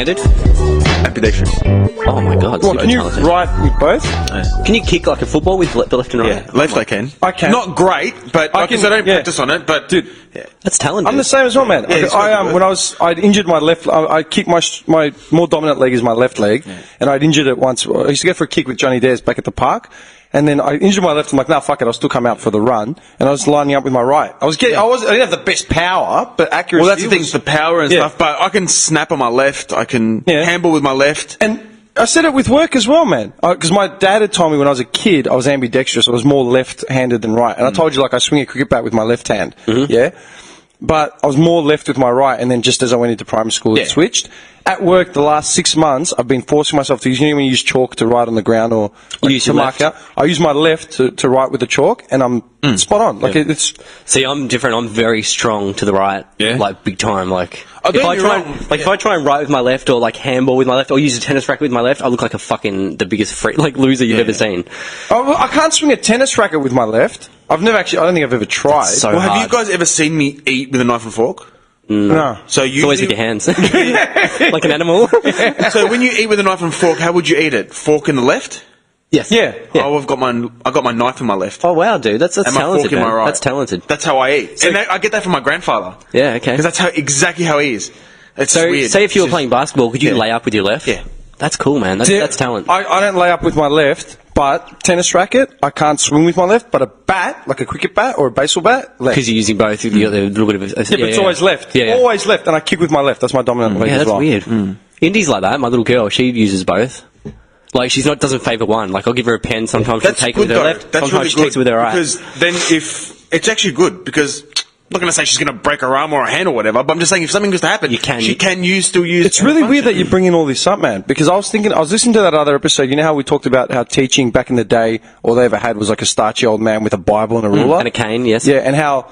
right-handed? Ambidextrous. Oh my god. Well, can you write with both? Can you kick like a football with the left and right? Yeah, left I can. I can. Not great, but I don't practice on it. But dude, That's talented. I'm the same as well, man. When I'd injured my left. I kicked my more dominant leg is my left leg, and I'd injured it once. I used to go for a kick with Johnny Dares back at the park. And then I injured my left. I'm like, nah, fuck it. I'll still come out for the run. And I was lining up with my right. I didn't have the best power, but accuracy. Well, that's the thing, the power and stuff. But I can snap on my left. I can handball with my left. And I said it with work as well, man. Because my dad had told me when I was a kid, I was ambidextrous. I was more left-handed than right. And I told you, like, I swing a cricket bat with my left hand. Yeah. But I was more left with my right, and then just as I went into primary school, it switched. At work, the last 6 months, I've been forcing myself to use, you know when you use chalk to write on the ground or use your mark out? I use my left to write with the chalk, and I'm spot on. Like it's. See, I'm different. I'm very strong to the right. Yeah. Like, big time. Like, if I try and write with my left, or like handball with my left, or use a tennis racket with my left, I look like the biggest loser you've ever seen. I can't swing a tennis racket with my left. I don't think I've ever tried. So well, have hard. you guys ever seen me eat with a knife and fork? No. So It's always with your hands. Like an animal. So when you eat with a knife and fork, how would you eat it? Fork in the left? Yes. Yeah. Oh, I got my knife in my left. Oh wow, dude, that's and my talented. fork in my Man. right. That's talented. That's how I eat. And I get that from my grandfather. Yeah. Okay. Because that's exactly how he is. It's So, weird. say if you were playing basketball, could you lay up with your left? Yeah. That's cool, man. That's talent. I don't lay up with my left, but tennis racket, I can't swing with my left, but a bat, like a cricket bat or a baseball bat, left. Because you're using both. You got a little bit of. Yeah, but it's always left. Yeah. Always left, and I kick with my left. That's my dominant leg Yeah, as that's well. weird. Indy's like that. My little girl, she uses both. Like doesn't favour one. Like I'll give her a pen. Sometimes she'll take it with her left. That's Sometimes really she takes it with her right. Because then it's actually good because. I'm not going to say she's going to break her arm or a hand or whatever, but I'm just saying if something was to happen, she can still use. It's really weird that you're bringing all this up, man, because I was listening to that other episode. You know how we talked about how teaching back in the day, all they ever had was like a starchy old man with a Bible and a ruler. And a cane, yes. Yeah, and how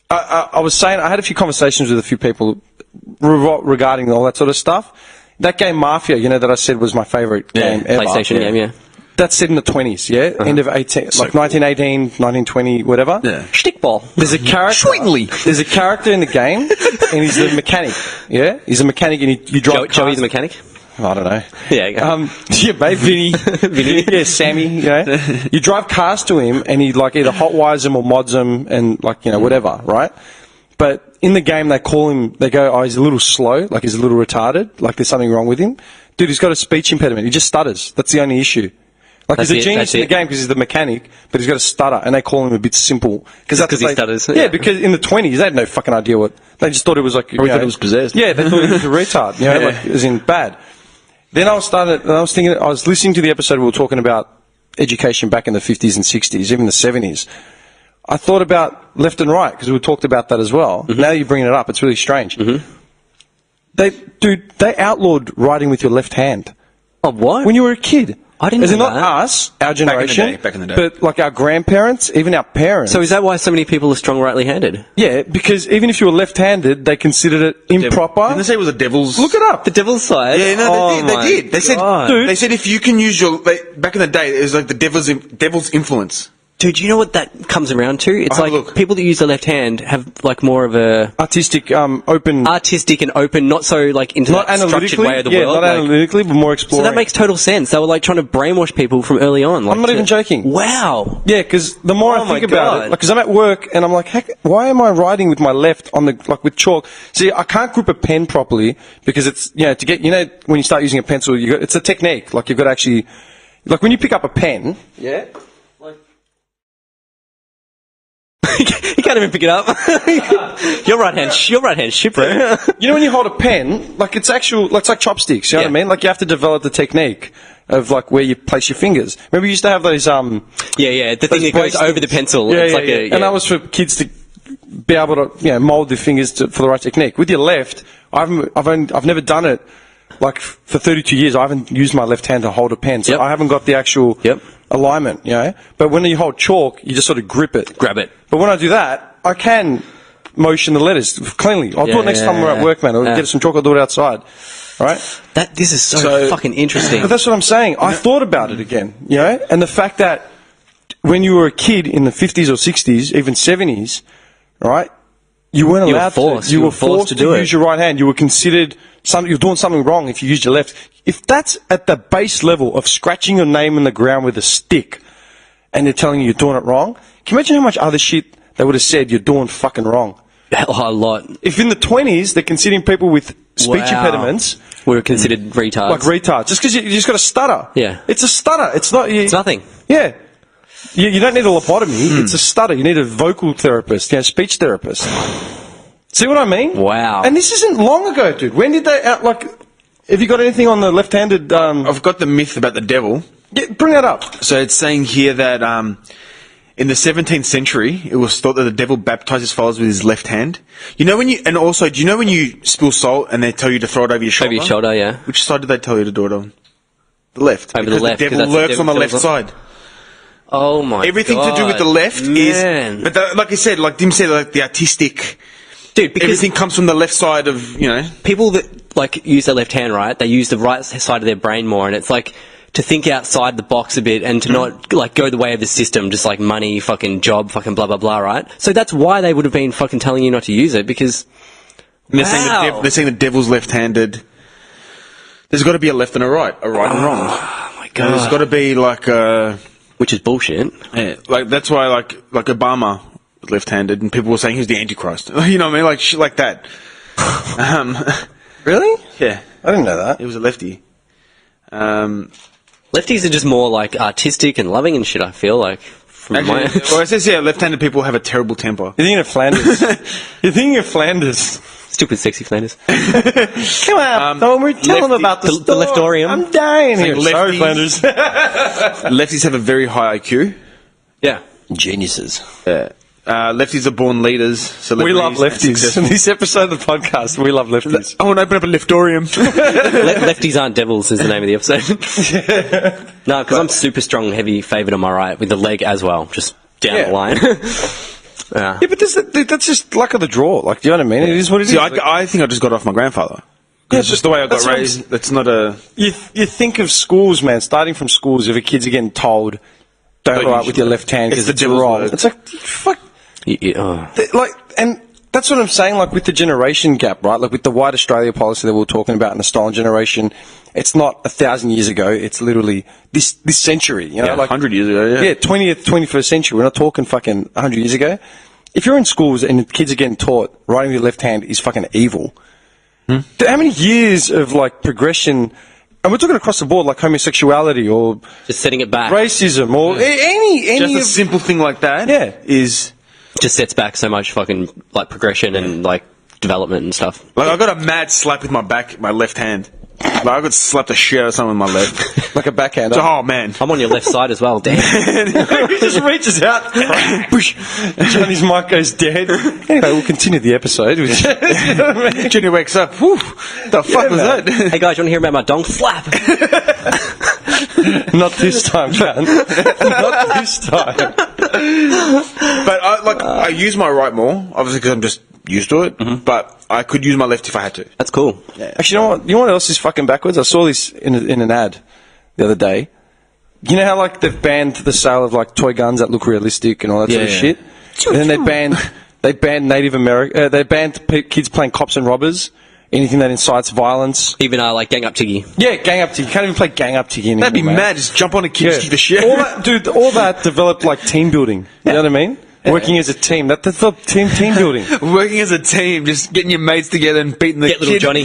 I was saying, I had a few conversations with a few people regarding all that sort of stuff. That game Mafia, you know, that I said was my favourite game ever. PlayStation game, yeah. That's set in the 20s, yeah? End of 1918, 1920, whatever. Yeah. Stickball. There's a character. There's a character in the game, and he's the mechanic. Yeah, he's a mechanic, and you drive. Joey's the mechanic. I don't know. Yeah, yeah, mate, Vinny, yeah, Sammy. You know, you drive cars to him, and he like either hot wires them or mods them, and like whatever, right? But in the game, they call him. They go, "Oh, he's a little slow, like he's a little retarded, like there's something wrong with him." Dude, he's got a speech impediment. He just stutters. That's the only issue. Like he's a genius in the game because he's the mechanic, but he's got a stutter, and they call him a bit simple because he stutters. Yeah, because in the 20s they had no fucking idea what they just thought it was like. Probably thought it was possessed. Yeah, they thought he was a retard. Like as in bad. Then I was listening to the episode we were talking about education back in the 50s and 60s, even the 70s. I thought about left and right because we talked about that as well. Mm-hmm. Now you're bringing it up, it's really strange. Mm-hmm. They outlawed writing with your left hand. Oh, what? When you were a kid. I didn't know not that. Us, our generation, back in the day. but like our grandparents, even our parents. So is that why so many people are strong rightly-handed? Yeah, because even if you were left-handed, they considered it improper. Didn't they say it was a devil's... Look it up. The devil's side? Yeah, no, they did. They said, Dude. they said if you can use your... back in the day, it was like the devil's influence. Dude, you know what that comes around to? It's like people that use the left hand have like more of a... Artistic, open... Artistic and open, not so like into not that structured way of the world. Not analytically, but more exploring. So that makes total sense. They were like trying to brainwash people from early on. Like, I'm not even joking. Wow. Yeah, because the more I think about it, because I'm at work and I'm like, heck, why am I writing with my left on the with chalk? See, I can't grip a pen properly because it's to get when you start using a pencil, it's a technique. Like you've got to actually, like when you pick up a pen, yeah. You can't even pick it up. Your right hand shit, bro. You know when you hold a pen, like it's like chopsticks. You know what I mean? Like you have to develop the technique of like where you place your fingers. Remember, you used to have those the thing that goes over the pencil. Yeah, and that was for kids to be able to mold their fingers for the right technique. With your left, I've never done it. Like for 32 years, I haven't used my left hand to hold a pen, so I haven't got the actual alignment. But when you hold chalk, you just sort of grab it. But when I do that, I can motion the letters cleanly. I'll do it next time we're at work, man. I'll get some chalk. I'll do it outside. All right. This is so fucking interesting. But that's what I'm saying. I thought about it again. And the fact that when you were a kid in the 50s or 60s, even 70s, right? You weren't allowed to. You were forced to use your right hand. You were considered you're doing something wrong if you use your left. If that's at the base level of scratching your name in the ground with a stick, and they're telling you you're doing it wrong, can you imagine how much other shit they would have said you're doing fucking wrong? A lot. If in the 20s they're considering people with speech impediments, we're considered retards. like retards, just because you just got a stutter. Yeah. It's a stutter. It's not. It's nothing. Yeah. You don't need a lobotomy. It's a stutter. You need a vocal therapist, speech therapist. See what I mean? Wow. And this isn't long ago, dude. When did they have you got anything on the left-handed? I've got the myth about the devil. Yeah, bring that up. So it's saying here that in the 17th century, it was thought that the devil baptized his followers with his left hand. You know when you spill salt and they tell you to throw it over your shoulder? Over your shoulder, yeah. Which side do they tell you to do it on? The left. Over the left. The devil lurks on the left side. Oh my Everything God. to do with the left Man. is, but like I said, like Dim said, like the artistic. Dude, because Everything comes from the left side of, people that like use their left hand, right? They use the right side of their brain more, and it's like to think outside the box a bit and to not like go the way of the system, just like money, fucking job, fucking blah blah blah, right? So that's why they would have been fucking telling you not to use it, because they're saying the devil's left-handed. There's got to be a left and a right and wrong. Oh my God. There's got to be like which is bullshit. Yeah, like that's why like Obama was left-handed and people were saying he was the Antichrist. You know what I mean? Like shit like that. Really? Yeah, I didn't know that. he was a lefty. Lefties are just more like artistic and loving and shit, I feel like. From my Well, it says left-handed people have a terrible temper. You're thinking of Flanders. You're thinking of Flanders. Stupid sexy Flanders. Come on, don't we tell them about the the leftorium. I'm dying here. Sorry, lefties. Flanders. Lefties have a very high IQ. Yeah. Geniuses. Lefties are born leaders. We love celebrities, and lefties. In successful. this episode of the podcast, we love lefties. I want to open up a leftorium. Lefties aren't devils is the name of the episode. No, because I'm super strong, heavy favoured on my right with the leg as well, just down the line. Yeah, but that's just luck of the draw. Like, do you know what I mean? It is what it is. See, I think I just got off my grandfather. It's just the way I got raised. That's not a... You think of schools, man, starting from schools, if kids are getting told, don't write with your left hand because it's wrong. It's like, fuck. Like, and that's what I'm saying, like, with the generation gap, right? Like, with the White Australia policy that we were talking about in the stolen generation, it's not 1,000 years ago, it's literally this century, you know? Yeah, like 100 years ago, yeah. Yeah, 20th, 21st century. We're not talking fucking 100 years ago. If you're in schools and kids are getting taught writing with your left hand is fucking evil, how many years of, like, progression... And we're talking across the board, like homosexuality or... Just setting it back. Racism or any... Just a simple thing like that is... Just sets back so much fucking, like, progression and, like, development and stuff. Like, I got a mad slap with my left hand. Like, I got slapped the shit out of someone with my left. Like a backhand. Oh, man. I'm on your left side as well, damn. He just reaches out. Johnny's mic goes dead. Anyway, we'll continue the episode. You know what I mean? Junior wakes up. Whew, the fuck was that? Hey guys, you want to hear about my donk slap? Not this time, John. Not this time. But I use my right more, obviously because I'm just used to it. But I could use my left if I had to. That's cool. Actually, you know what else is fucking backwards? I saw this in an ad the other day. You know how, like, they've banned the sale of, like, toy guns that look realistic and all that sort of shit? And then they banned Native American... they banned kids playing cops and robbers. Anything that incites violence. Even, like, gang up tiggy. Yeah, gang up tiggy. You can't even play gang up tiggy anymore. That'd be man. mad. Just jump on a kid and kick the shit. All that developed, like, team building. You know what I mean? Working as a team. That's the team building. Working as a team, just getting your mates together and beating the Get little kid. Johnny.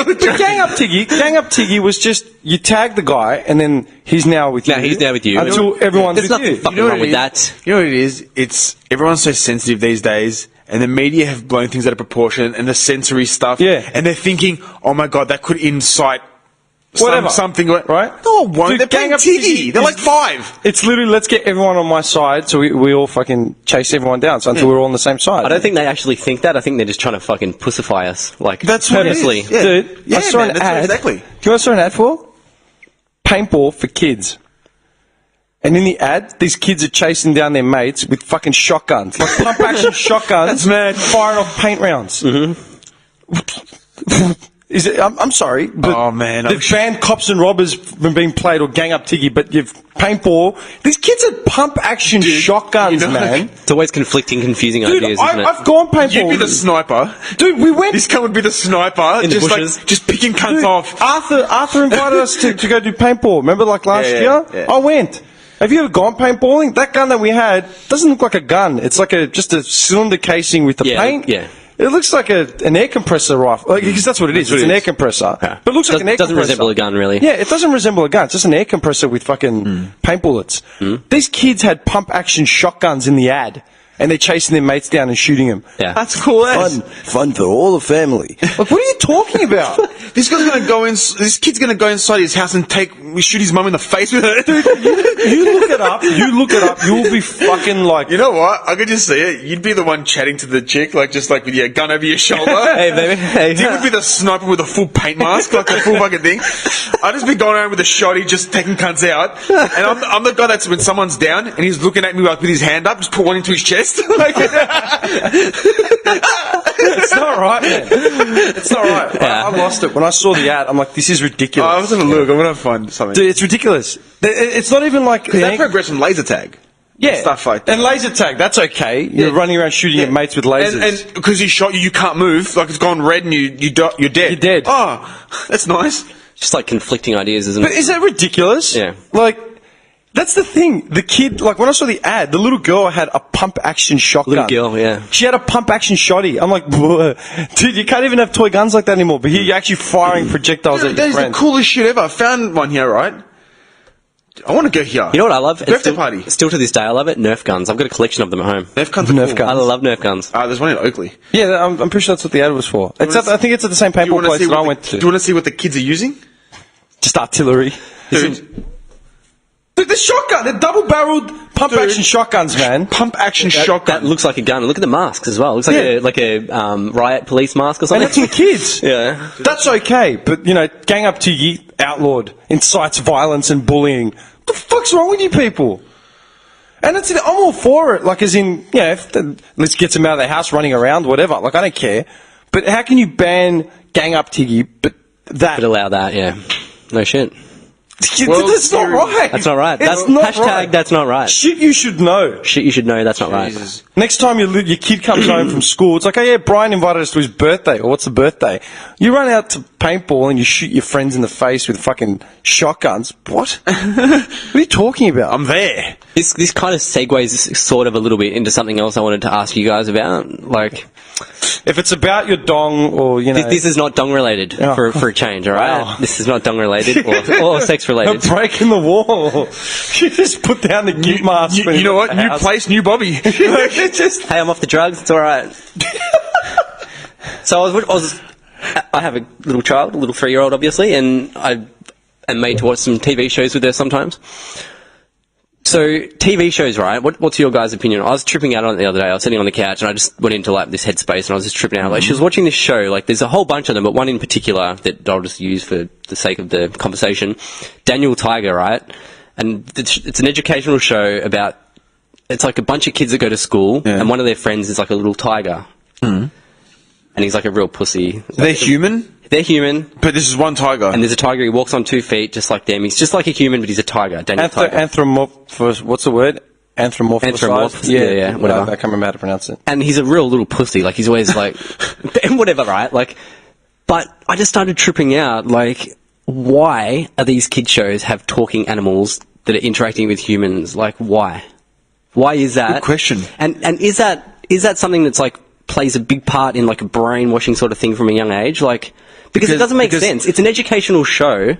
But gang up tiggy was just, you tag the guy and then he's now with you. He's now with you. Until everyone's There's with nothing you. fucking You know wrong what with it that. You know what it is? It's everyone's so sensitive these days, and the media have blown things out of proportion, and the sensory stuff. Yeah. And they're thinking, oh my god, that could incite Whatever. something. Right? No, it won't. Dude, They're gang playing up Tiggy. They're like 5. It's literally, let's get everyone on my side so we all fucking chase everyone down until we're all on the same side. I don't think they actually think that. I think they're just trying to fucking pussify us. Like, That's what it purposely. is. Yeah. Dude, Yeah, I saw man, an that's ad. exactly. Do you know what I saw an ad for? Paintball for kids. And in the ad, these kids are chasing down their mates with fucking shotguns. Like pump-action shotguns. That's mad. Firing off paint rounds. Mm-hmm. Is it? I'm sorry, but Oh, man, they've banned cops and robbers from being played or gang up tiggy, but you've paintball. These kids had pump action shotguns, man. It's always conflicting, confusing Dude, ideas, isn't it? I've gone paintball. You'd be the sniper. Dude, we went. This cunt would be the sniper. In the just bushes. like, just picking cunts off. Arthur invited us to go do paintball. Remember, like last year? Yeah. I went. Have you ever gone paintballing? That gun that we had doesn't look like a gun. It's like just a cylinder casing with the paint. Yeah. It looks like an air compressor rifle. Because that's what it is. It's an air compressor. Yeah. But it looks like an air compressor. Doesn't resemble a gun, really. Yeah, it doesn't resemble a gun. It's just an air compressor with fucking paint bullets. These kids had pump action shotguns in the ad. And they're chasing their mates down and shooting them. Yeah. That's cool as. Fun for all the family. Like, what are you talking about? This guy's gonna go in. This kid's gonna go inside his house and shoot his mum in the face with it. You look it up. You'll be fucking like. You know what? I could just see it. You'd be the one chatting to the chick, like just like with your gun over your shoulder. Hey, baby. Hey. You would be the sniper with a full paint mask, like the full fucking thing. I'd just be going around with a shotty, just taking cunts out. And I'm the guy that's when someone's down and he's looking at me like with his hand up, just put one into his chest. Like, It's not right, man. It's not right. Yeah. I lost it. When I saw the ad, I'm like, this is ridiculous. I was gonna look. I'm gonna find something. Dude, it's ridiculous. It's not even like... That progress from laser tag. Yeah. Stuff like that. And laser tag, that's okay. You're running around shooting at mates with lasers. And because he shot you, you can't move. Like it's gone red and you're dead. You're dead. Oh, that's nice. Just like conflicting ideas, isn't But it? is that ridiculous? Yeah. Like, that's the thing. The kid, like when I saw the ad, the little girl had a pump action shotgun. Little girl, yeah. She had a pump action shotty. I'm like, "Whoa." Dude, you can't even have toy guns like that anymore. But here you're actually firing projectiles at That your is the friends. coolest shit ever. I found one here, right? I want to go here. You know what I love? Birthday party. Still to this day, I love it. Nerf guns. I've got a collection of them at home. Nerf guns. Are Nerf cool. guns. I love Nerf guns. There's one in Oakley. Yeah, I'm pretty sure that's what the ad was for. I think it's at the same Do you paintball want to place see that I what went do to. you want to see what the kids are using? Just artillery. Dude, Dude, the shotgun, they're double-barreled pump-action shotguns, man. pump action That shotgun. looks like a gun. Look at the masks as well. It looks like a riot police mask or And something. that's for kids. Yeah. That's okay, but, you know, gang up to you, outlawed, incites violence and bullying. What the fuck's wrong with you people? And I'm all for it, like as in, you know, let's get them out of their house running around, whatever. Like, I don't care. But how can you ban gang up Tiggy, but that... Could allow that, yeah. No shit. That's not right. That's not right. It's That's not hashtag right. that's not right. Shit you should know. Shit you should know that's not Jesus. Next time your kid comes home from school, it's like, oh yeah, Brian invited us to his birthday, or what's the birthday? You run out to paintball and you shoot your friends in the face with fucking shotguns. What? What are you talking about? I'm there. This kind of segues sort of a little bit into something else I wanted to ask you guys about. Like, If it's about your dong or, you know... this is not dong related Oh. for a change, all right? Wow. This is not dong related or sex a related. break in the wall. You just put down the gimp mask. You know what? New place, new Bobby. Just... Hey, I'm off the drugs. It's all right. So I have a little child, a little 3-year-old, obviously, and I am made to watch some TV shows with her sometimes. So TV shows, right? What's your guys' opinion? I was tripping out on it the other day. I was sitting on the couch and I just went into like this headspace and I was just tripping out. Like she was watching this show. Like there's a whole bunch of them, but one in particular that I'll just use for the sake of the conversation. Daniel Tiger, right? And it's an educational show about. It's like a bunch of kids that go to school, and one of their friends is like a little tiger, and he's like a real pussy. They're human, They're human, but this is one tiger. and there's a tiger. He walks on 2 feet, just like them. He's just like a human, but he's a tiger. Daniel Tiger. Anthropomorphic... What's the word? Anthropomorphic. Yeah, whatever. I can't remember how to pronounce it. And he's a real little pussy. Like, he's always like, whatever, right? Like, but I just started tripping out. Like, why are these kid shows have talking animals that are interacting with humans? Like, why? Why is that? Good question. And is that something that's like plays a big part in like a brainwashing sort of thing from a young age? Like, because it doesn't make sense. It's an educational show,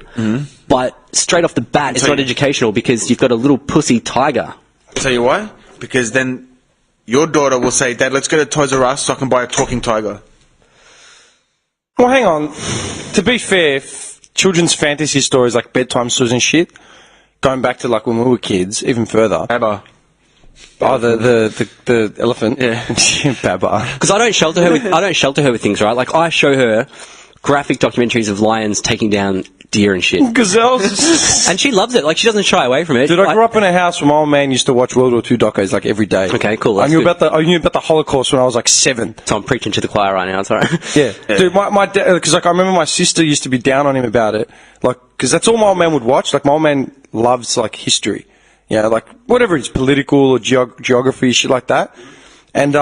but straight off the bat, it's not educational because you've got a little pussy tiger. Tell you why? Because then your daughter will say, Dad, let's go to Toys R Us so I can buy a talking tiger. Well, hang on. To be fair, children's fantasy stories like bedtime stories and shit, going back to like when we were kids, even further. Baba. Oh, the elephant. Yeah. Baba. Because I don't shelter her with things, right? Like I show her graphic documentaries of lions taking down deer and shit. Gazelles. And she loves it. Like, she doesn't shy away from it. Dude, I grew up in a house where my old man used to watch World War II docos like every day. Okay, cool. I That's knew good. about the Holocaust when I was like 7. So I'm preaching to the choir right now. It's alright. Yeah. Dude, my dad, because like I remember my sister used to be down on him about it, like because that's all my old man would watch. Like my old man loves like history, like whatever it's political or geography, shit like that. And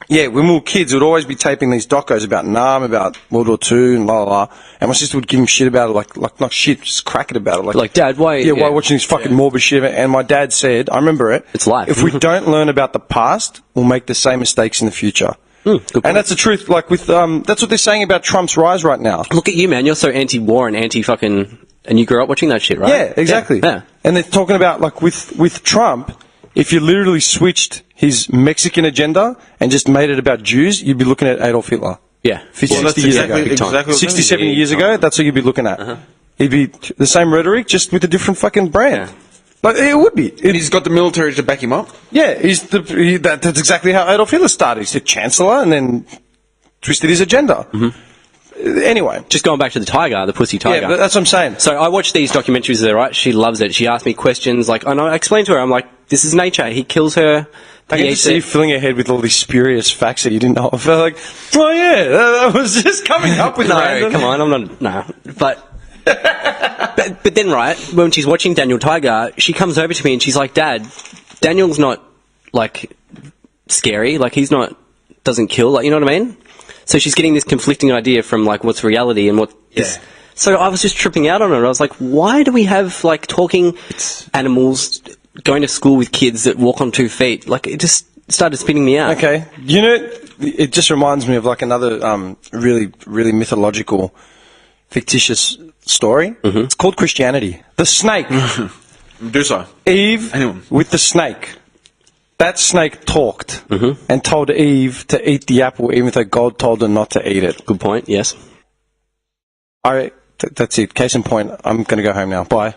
yeah, when we were kids, we'd always be taping these docos about Nam, about World War II, and la la la. And my sister would give him shit about it, like not shit, just cracking about it, Like, Dad, why? Yeah, why watching this fucking morbid shit? And my dad said, I remember it. It's life. If we don't learn about the past, we'll make the same mistakes in the future. Good point. And that's the truth. Like with that's what they're saying about Trump's rise right now. Look at you, man. You're so anti-war and anti-fucking... And you grew up watching that shit, right? Yeah, exactly. Yeah. And they're talking about, like, with Trump, if you literally switched his Mexican agenda and just made it about Jews, you'd be looking at Adolf Hitler. Yeah. 60 years ago. Exactly 60, 70 years ago, that's what you'd be looking at. He'd be the same rhetoric, just with a different fucking brand. Yeah. Like, it would be. And he's got the military to back him up. Yeah, that's exactly how Adolf Hitler started. He's the chancellor and then twisted his agenda. Anyway. Just going back to the tiger, the pussy tiger. Yeah, but that's what I'm saying. So I watch these documentaries with her, right? She loves it. She asks me questions, like, and I explain to her, I'm like, this is nature. He kills her. I can just see you filling your head with all these spurious facts that you didn't know. I felt like, oh yeah, that was just coming up with No, random. come on, I'm not, no. But then, right, when she's watching Daniel Tiger, she comes over to me and she's like, Dad, Daniel's not, like, scary. Like, he's not, doesn't kill. Like, you know what I mean? So she's getting this conflicting idea from, like, what's reality and what is... So I was just tripping out on it. I was like, why do we have, like, talking animals going to school with kids that walk on 2 feet? Like, it just started spinning me out. Okay. You know, it just reminds me of, like, another really, really mythological, fictitious story. It's called Christianity. The snake. Do so. Eve Anyone. with the snake. That snake talked and told Eve to eat the apple even though God told her not to eat it. Good point, yes. That's it. Case in point, I'm going to go home now. Bye.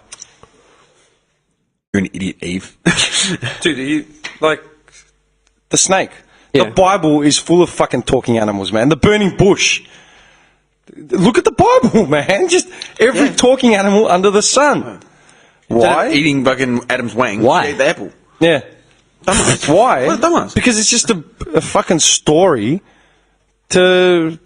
You're an idiot, Eve. Dude, like, the snake. Yeah. The Bible is full of fucking talking animals, man. The burning bush. Look at the Bible, man. Just every talking animal under the sun. Why? Eating fucking Adam's wang. Why? She ate the apple. Yeah. Dumbass. Why? What a dumbass? Because it's just a fucking story to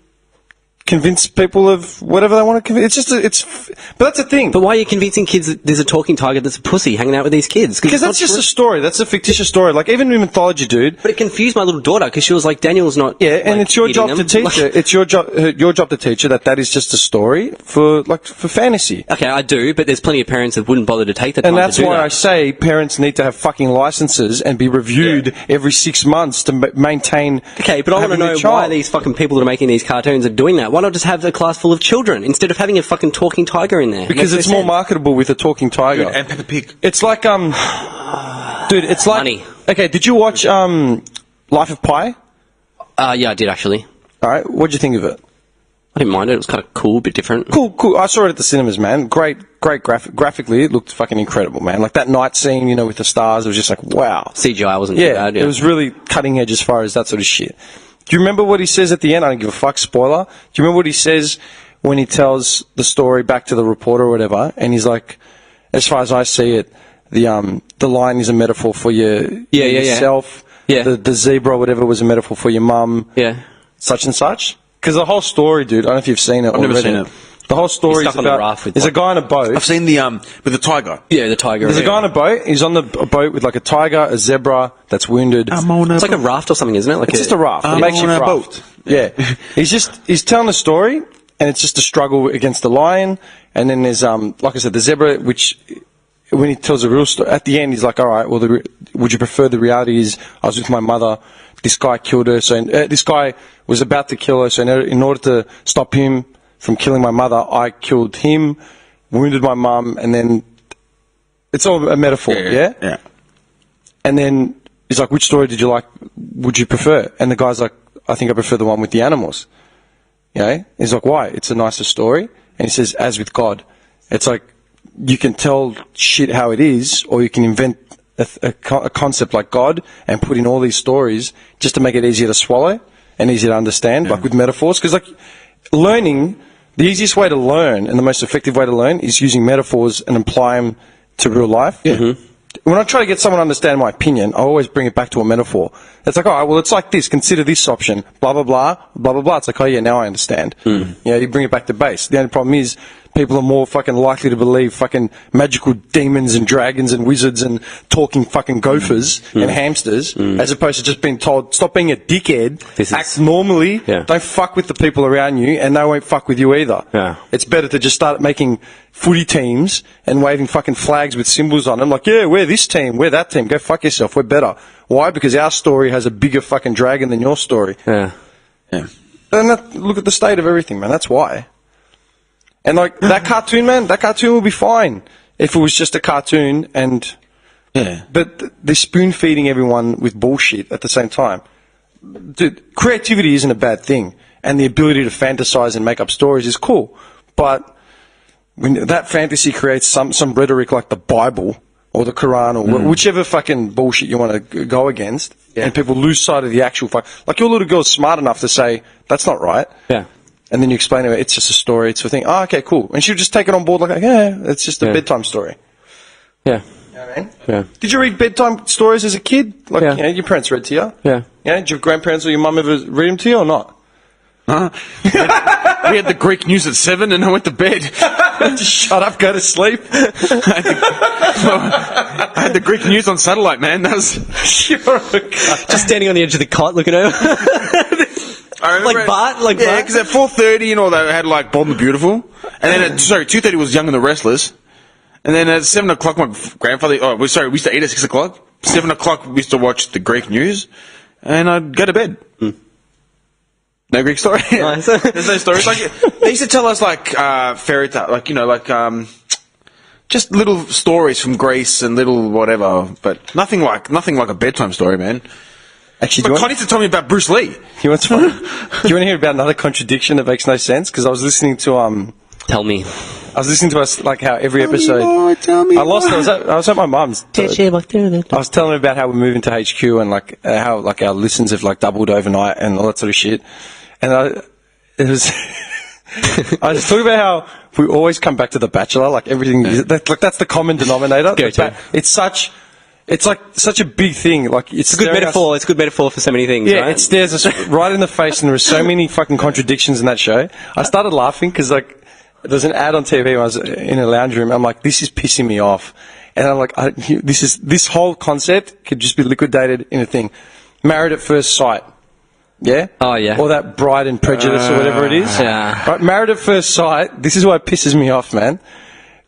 convince people of whatever they want to convince. It's just but that's the thing. But why are you convincing kids that there's a talking tiger that's a pussy hanging out with these kids? Because that's just a story. That's a fictitious story. Like, even in mythology, dude. But it confused my little daughter because she was like, Daniel's not. Yeah, and like, it's your eating job to them. teach her. It's your job to teach her that is just a story for fantasy. Okay, I do, but there's plenty of parents that wouldn't bother to take the time And that's to do why that. I say parents need to have fucking licenses and be reviewed every 6 months to maintain. Okay, but I want to having their know child. why these fucking people that are making these cartoons are doing that. Why not just have a class full of children instead of having a fucking talking tiger in there? Because Makes it's no more sense. marketable with a talking tiger. And Peppa Pig. It's like dude, it's like Money. Okay, did you watch Life of Pi? Yeah, I did actually. All right, what'd you think of it? I didn't mind it. It was kind of cool, a bit different. Cool. I saw it at the cinemas, man. Great graphically, it looked fucking incredible, man. Like that night scene, with the stars, it was just like, wow. CGI wasn't too Yeah, bad. it was really cutting edge as far as that sort of shit. Do you remember what he says at the end? I don't give a fuck, spoiler. Do you remember what he says when he tells the story back to the reporter or whatever? And he's like, as far as I see it, the lion is a metaphor for yourself. Yeah. The zebra or whatever was a metaphor for your mum. Yeah. Such and such. Because the whole story, dude, I don't know if you've seen it. I've never seen it. The whole story He's is stuck on the about. raft with There's a like- guy on a boat. I've seen the with the tiger. Yeah, the tiger. There's a guy on a boat. He's on a boat with like a tiger, a zebra that's wounded. It's like a raft or something, isn't it? Like It's just a raft. A I'm makeshift on a raft. boat. Yeah. he's telling a story, and it's just a struggle against the lion. And then there's like I said, the zebra, which when he tells a real story at the end, he's like, all right, well, would you prefer the reality is I was with my mother, this guy killed her, so this guy was about to kill her, so in order to stop him from killing my mother, I killed him, wounded my mum, and then it's all a metaphor, yeah? Yeah. And then he's like, which story would you prefer? And the guy's like, I think I prefer the one with the animals. He's like, why? It's a nicer story. And he says, as with God. It's like, you can tell shit how it is, or you can invent a concept like God and put in all these stories just to make it easier to swallow and easier to understand, like with metaphors. Because, like, learning the easiest way to learn and the most effective way to learn is using metaphors and apply them to real life. Yeah. Mm-hmm. When I try to get someone to understand my opinion, I always bring it back to a metaphor. It's like, all right, well, it's like this. Consider this option. Blah, blah, blah, blah, blah, blah. It's like, oh, yeah, now I understand. You bring it back to base. The only problem is people are more fucking likely to believe fucking magical demons and dragons and wizards and talking fucking gophers and hamsters as opposed to just being told, stop being a dickhead, act normally, don't fuck with the people around you, and they won't fuck with you either. Yeah. It's better to just start making footy teams and waving fucking flags with symbols on them like, yeah, we're this team, we're that team, go fuck yourself, we're better. Why? Because our story has a bigger fucking dragon than your story. Yeah. Yeah. And look at the state of everything, man, that's why. And like that cartoon, man, that cartoon will be fine if it was just a cartoon and... Yeah. But they're spoon-feeding everyone with bullshit at the same time. Dude, creativity isn't a bad thing. And the ability to fantasize and make up stories is cool. But when that fantasy creates some rhetoric like the Bible or the Quran or whichever fucking bullshit you want to go against, and people lose sight of the actual like your little girl's smart enough to say, that's not right. Yeah. And then you explain to her, it's just a story, it's a thing. Oh, okay, cool. And she'll just take it on board like, yeah, it's just a bedtime story. Yeah. You know what I mean? Yeah. Did you read bedtime stories as a kid? Like, Yeah. your parents read to you? Yeah. Did your grandparents or your mum ever read them to you or not? Huh? We had the Greek news at 7 and I went to bed. Just shut up, go to sleep. I had the Greek news on satellite, man. That was... Just standing on the edge of the cot looking over. Like Bart? Yeah, because at 4:30 and all that, I had like Bold and the Beautiful. And then at, 2:30 was Young and the Restless. And then at 7 o'clock, my grandfather, we used to eat at 6 o'clock. 7 o'clock, we used to watch the Greek news. And I'd go to bed. No Greek story. Nice. There's no stories. Like, they used to tell us like, fairy tale, like, just little stories from Greece and little whatever, but nothing like a bedtime story, man. Actually, Connie used to tell me about Bruce Lee. You want to hear about another contradiction that makes no sense? Because I was listening to Tell me. I was listening to us like how every episode. Tell me I was at my mum's. I was telling her about how we're moving to HQ and like how like our listens have like doubled overnight and all that sort of shit. And I was talking about how we always come back to The Bachelor. Like everything, that's the common denominator. It's like such a big thing. Like it's a good metaphor. It's a good metaphor for so many things. Yeah, right? it stares us right in the face, and there are so many fucking contradictions in that show. I started laughing because like there's an ad on TV when I was in a lounge room. I'm like, this is pissing me off, and I'm like, this whole concept could just be liquidated in a thing. Married at First Sight. Yeah? Oh, yeah. Or that Bride and Prejudice or whatever it is. Yeah. Right, Married at First Sight, this is why it pisses me off, man.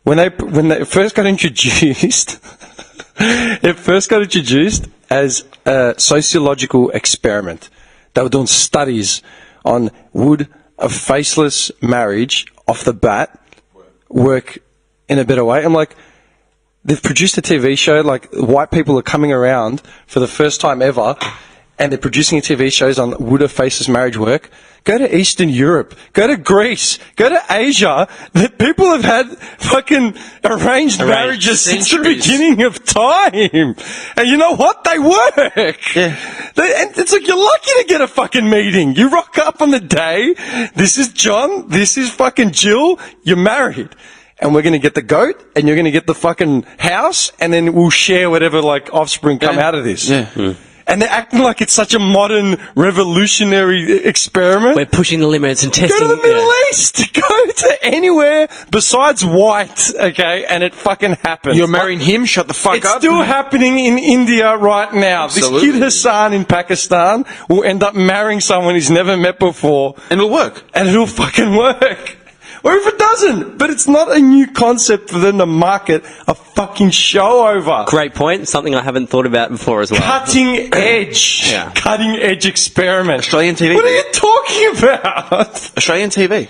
When they first got introduced, it first got introduced as a sociological experiment. They were doing studies on would a faceless marriage off the bat work in a better way. I'm like, they've produced a TV show, like white people are coming around for the first time ever, and they're producing TV shows on would a faceless marriage work. Go to Eastern Europe. Go to Greece. Go to Asia. The people have had fucking arranged marriages since the beginning of time. And you know what? They work. Yeah. And it's like you're lucky to get a fucking meeting. You rock up on the day. This is John. This is fucking Jill. You're married. And we're going to get the goat, and you're going to get the fucking house, and then we'll share whatever like offspring come out of this. Yeah. And they're acting like it's such a modern, revolutionary experiment. We're pushing the limits and testing. Go to the Middle East. Go to anywhere besides white, okay? And it fucking happens. You're marrying him? Shut the fuck up. It's still happening in India right now. Absolutely. This kid Hassan in Pakistan will end up marrying someone he's never met before. And it'll work. And it'll fucking work. Or if it doesn't. But it's not a new concept for them to market a fucking show over. Great point. Something I haven't thought about before as well. Cutting edge. Yeah. Cutting edge experiment. Australian TV. What are you talking about? Australian TV.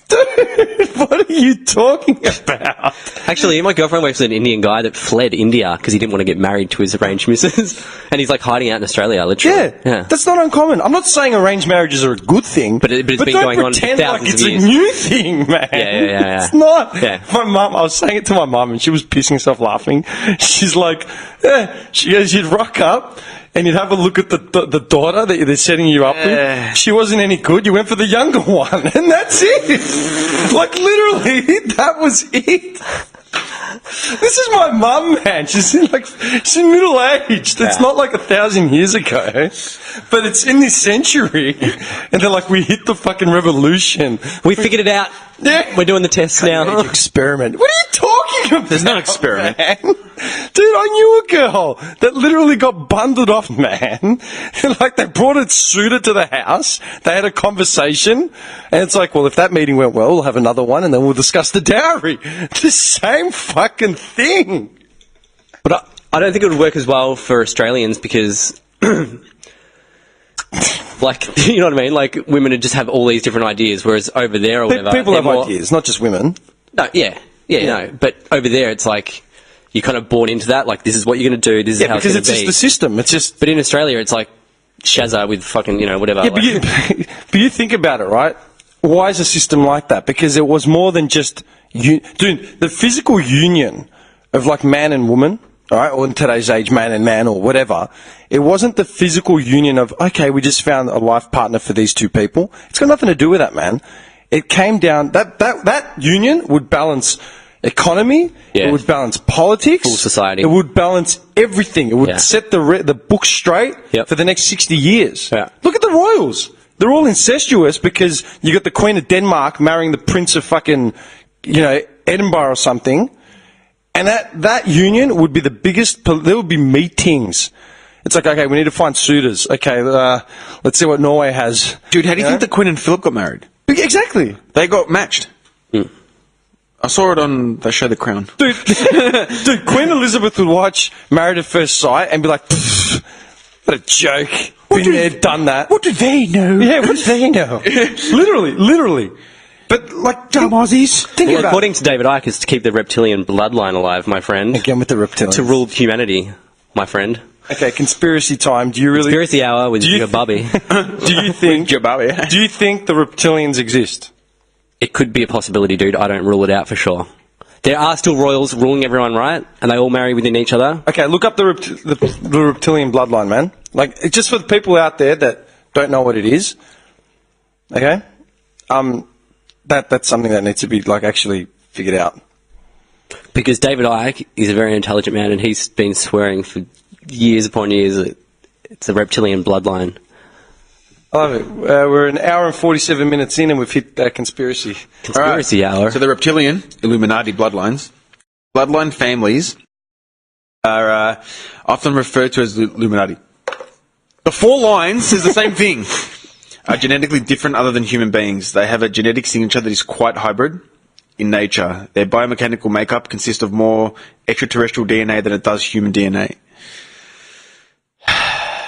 Dude, what are you talking about? Actually, my girlfriend works with an Indian guy that fled India because he didn't want to get married to his arranged missus. And he's like hiding out in Australia, literally. Yeah, that's not uncommon. I'm not saying arranged marriages are a good thing. But it's been going on for don't pretend like thousands it's of years. a new thing, man. Yeah. It's not. Yeah. My mum, I was saying it to my mum and she was pissing herself laughing. She's like, she goes, you'd rock up and you'd have a look at the daughter that they're setting you up with. She wasn't any good. You went for the younger one, and that's it. Like, literally, that was it. This is my mum, man. She's middle aged. It's not like 1,000 years ago, but it's in this century. And they're like, we hit the fucking revolution. We figured it out. Yeah. We're doing the tests now. Experiment. What are you talking about? There's no experiment. Man? Dude, I knew a girl that literally got bundled off, man. Like, they brought a suitor to the house. They had a conversation. And it's like, well, if that meeting went well, we'll have another one and then we'll discuss the dowry. The same fucking thing. But I don't think it would work as well for Australians because, like, you know what I mean? Like, women would just have all these different ideas, whereas over there or whatever... People have ideas, not just women. No, no. But over there, it's like, you're kind of born into that. Like, this is what you're going to do, this is how it's going to be. because it's just the system. It's just... But in Australia, it's like Shazza with fucking, you know, whatever. Yeah, but you think about it, right? Why is the system like that? Because it was more than just... Dude, the physical union of, like, man and woman... All right, or in today's age, man and man, or whatever. It wasn't the physical union of, okay, we just found a life partner for these two people. It's got nothing to do with that, man. It came down, that union would balance economy, it would balance politics, full society. It would balance everything. It would set the book straight for the next 60 years. Yeah. Look at the royals. They're all incestuous because you got the Queen of Denmark marrying the Prince of fucking, you know, Edinburgh or something. And that union would be the biggest, there would be meetings. It's like, okay, we need to find suitors. Okay, let's see what Norway has. Dude, how do you think the Queen and Philip got married? Exactly. They got matched. I saw it on the show The Crown. Dude, Queen Elizabeth would watch Married at First Sight and be like, what a joke. Been there, done that. What do they know? Yeah, what do they know? Literally. But, like, dumb Aussies, think about it. According to David Icke, is to keep the reptilian bloodline alive, my friend. Again with the reptilians. To rule humanity, my friend. Okay, conspiracy time. Do you really... Conspiracy hour with your Bubby. Do you think the reptilians exist? It could be a possibility, dude. I don't rule it out for sure. There are still royals ruling everyone, right? And they all marry within each other. Okay, look up the reptilian bloodline, man. Like, just for the people out there that don't know what it is. Okay? That's something that needs to be, like, actually figured out. Because David Icke is a very intelligent man, and he's been swearing for years upon years that it's a reptilian bloodline. I love it. We're an hour and 47 minutes in, and we've hit that conspiracy. Conspiracy hour. So the reptilian, Illuminati bloodlines, bloodline families are often referred to as the Illuminati. The four lines is the same thing. Are genetically different other than human beings. They have a genetic signature that is quite hybrid in nature. Their biomechanical makeup consists of more extraterrestrial DNA than it does human DNA.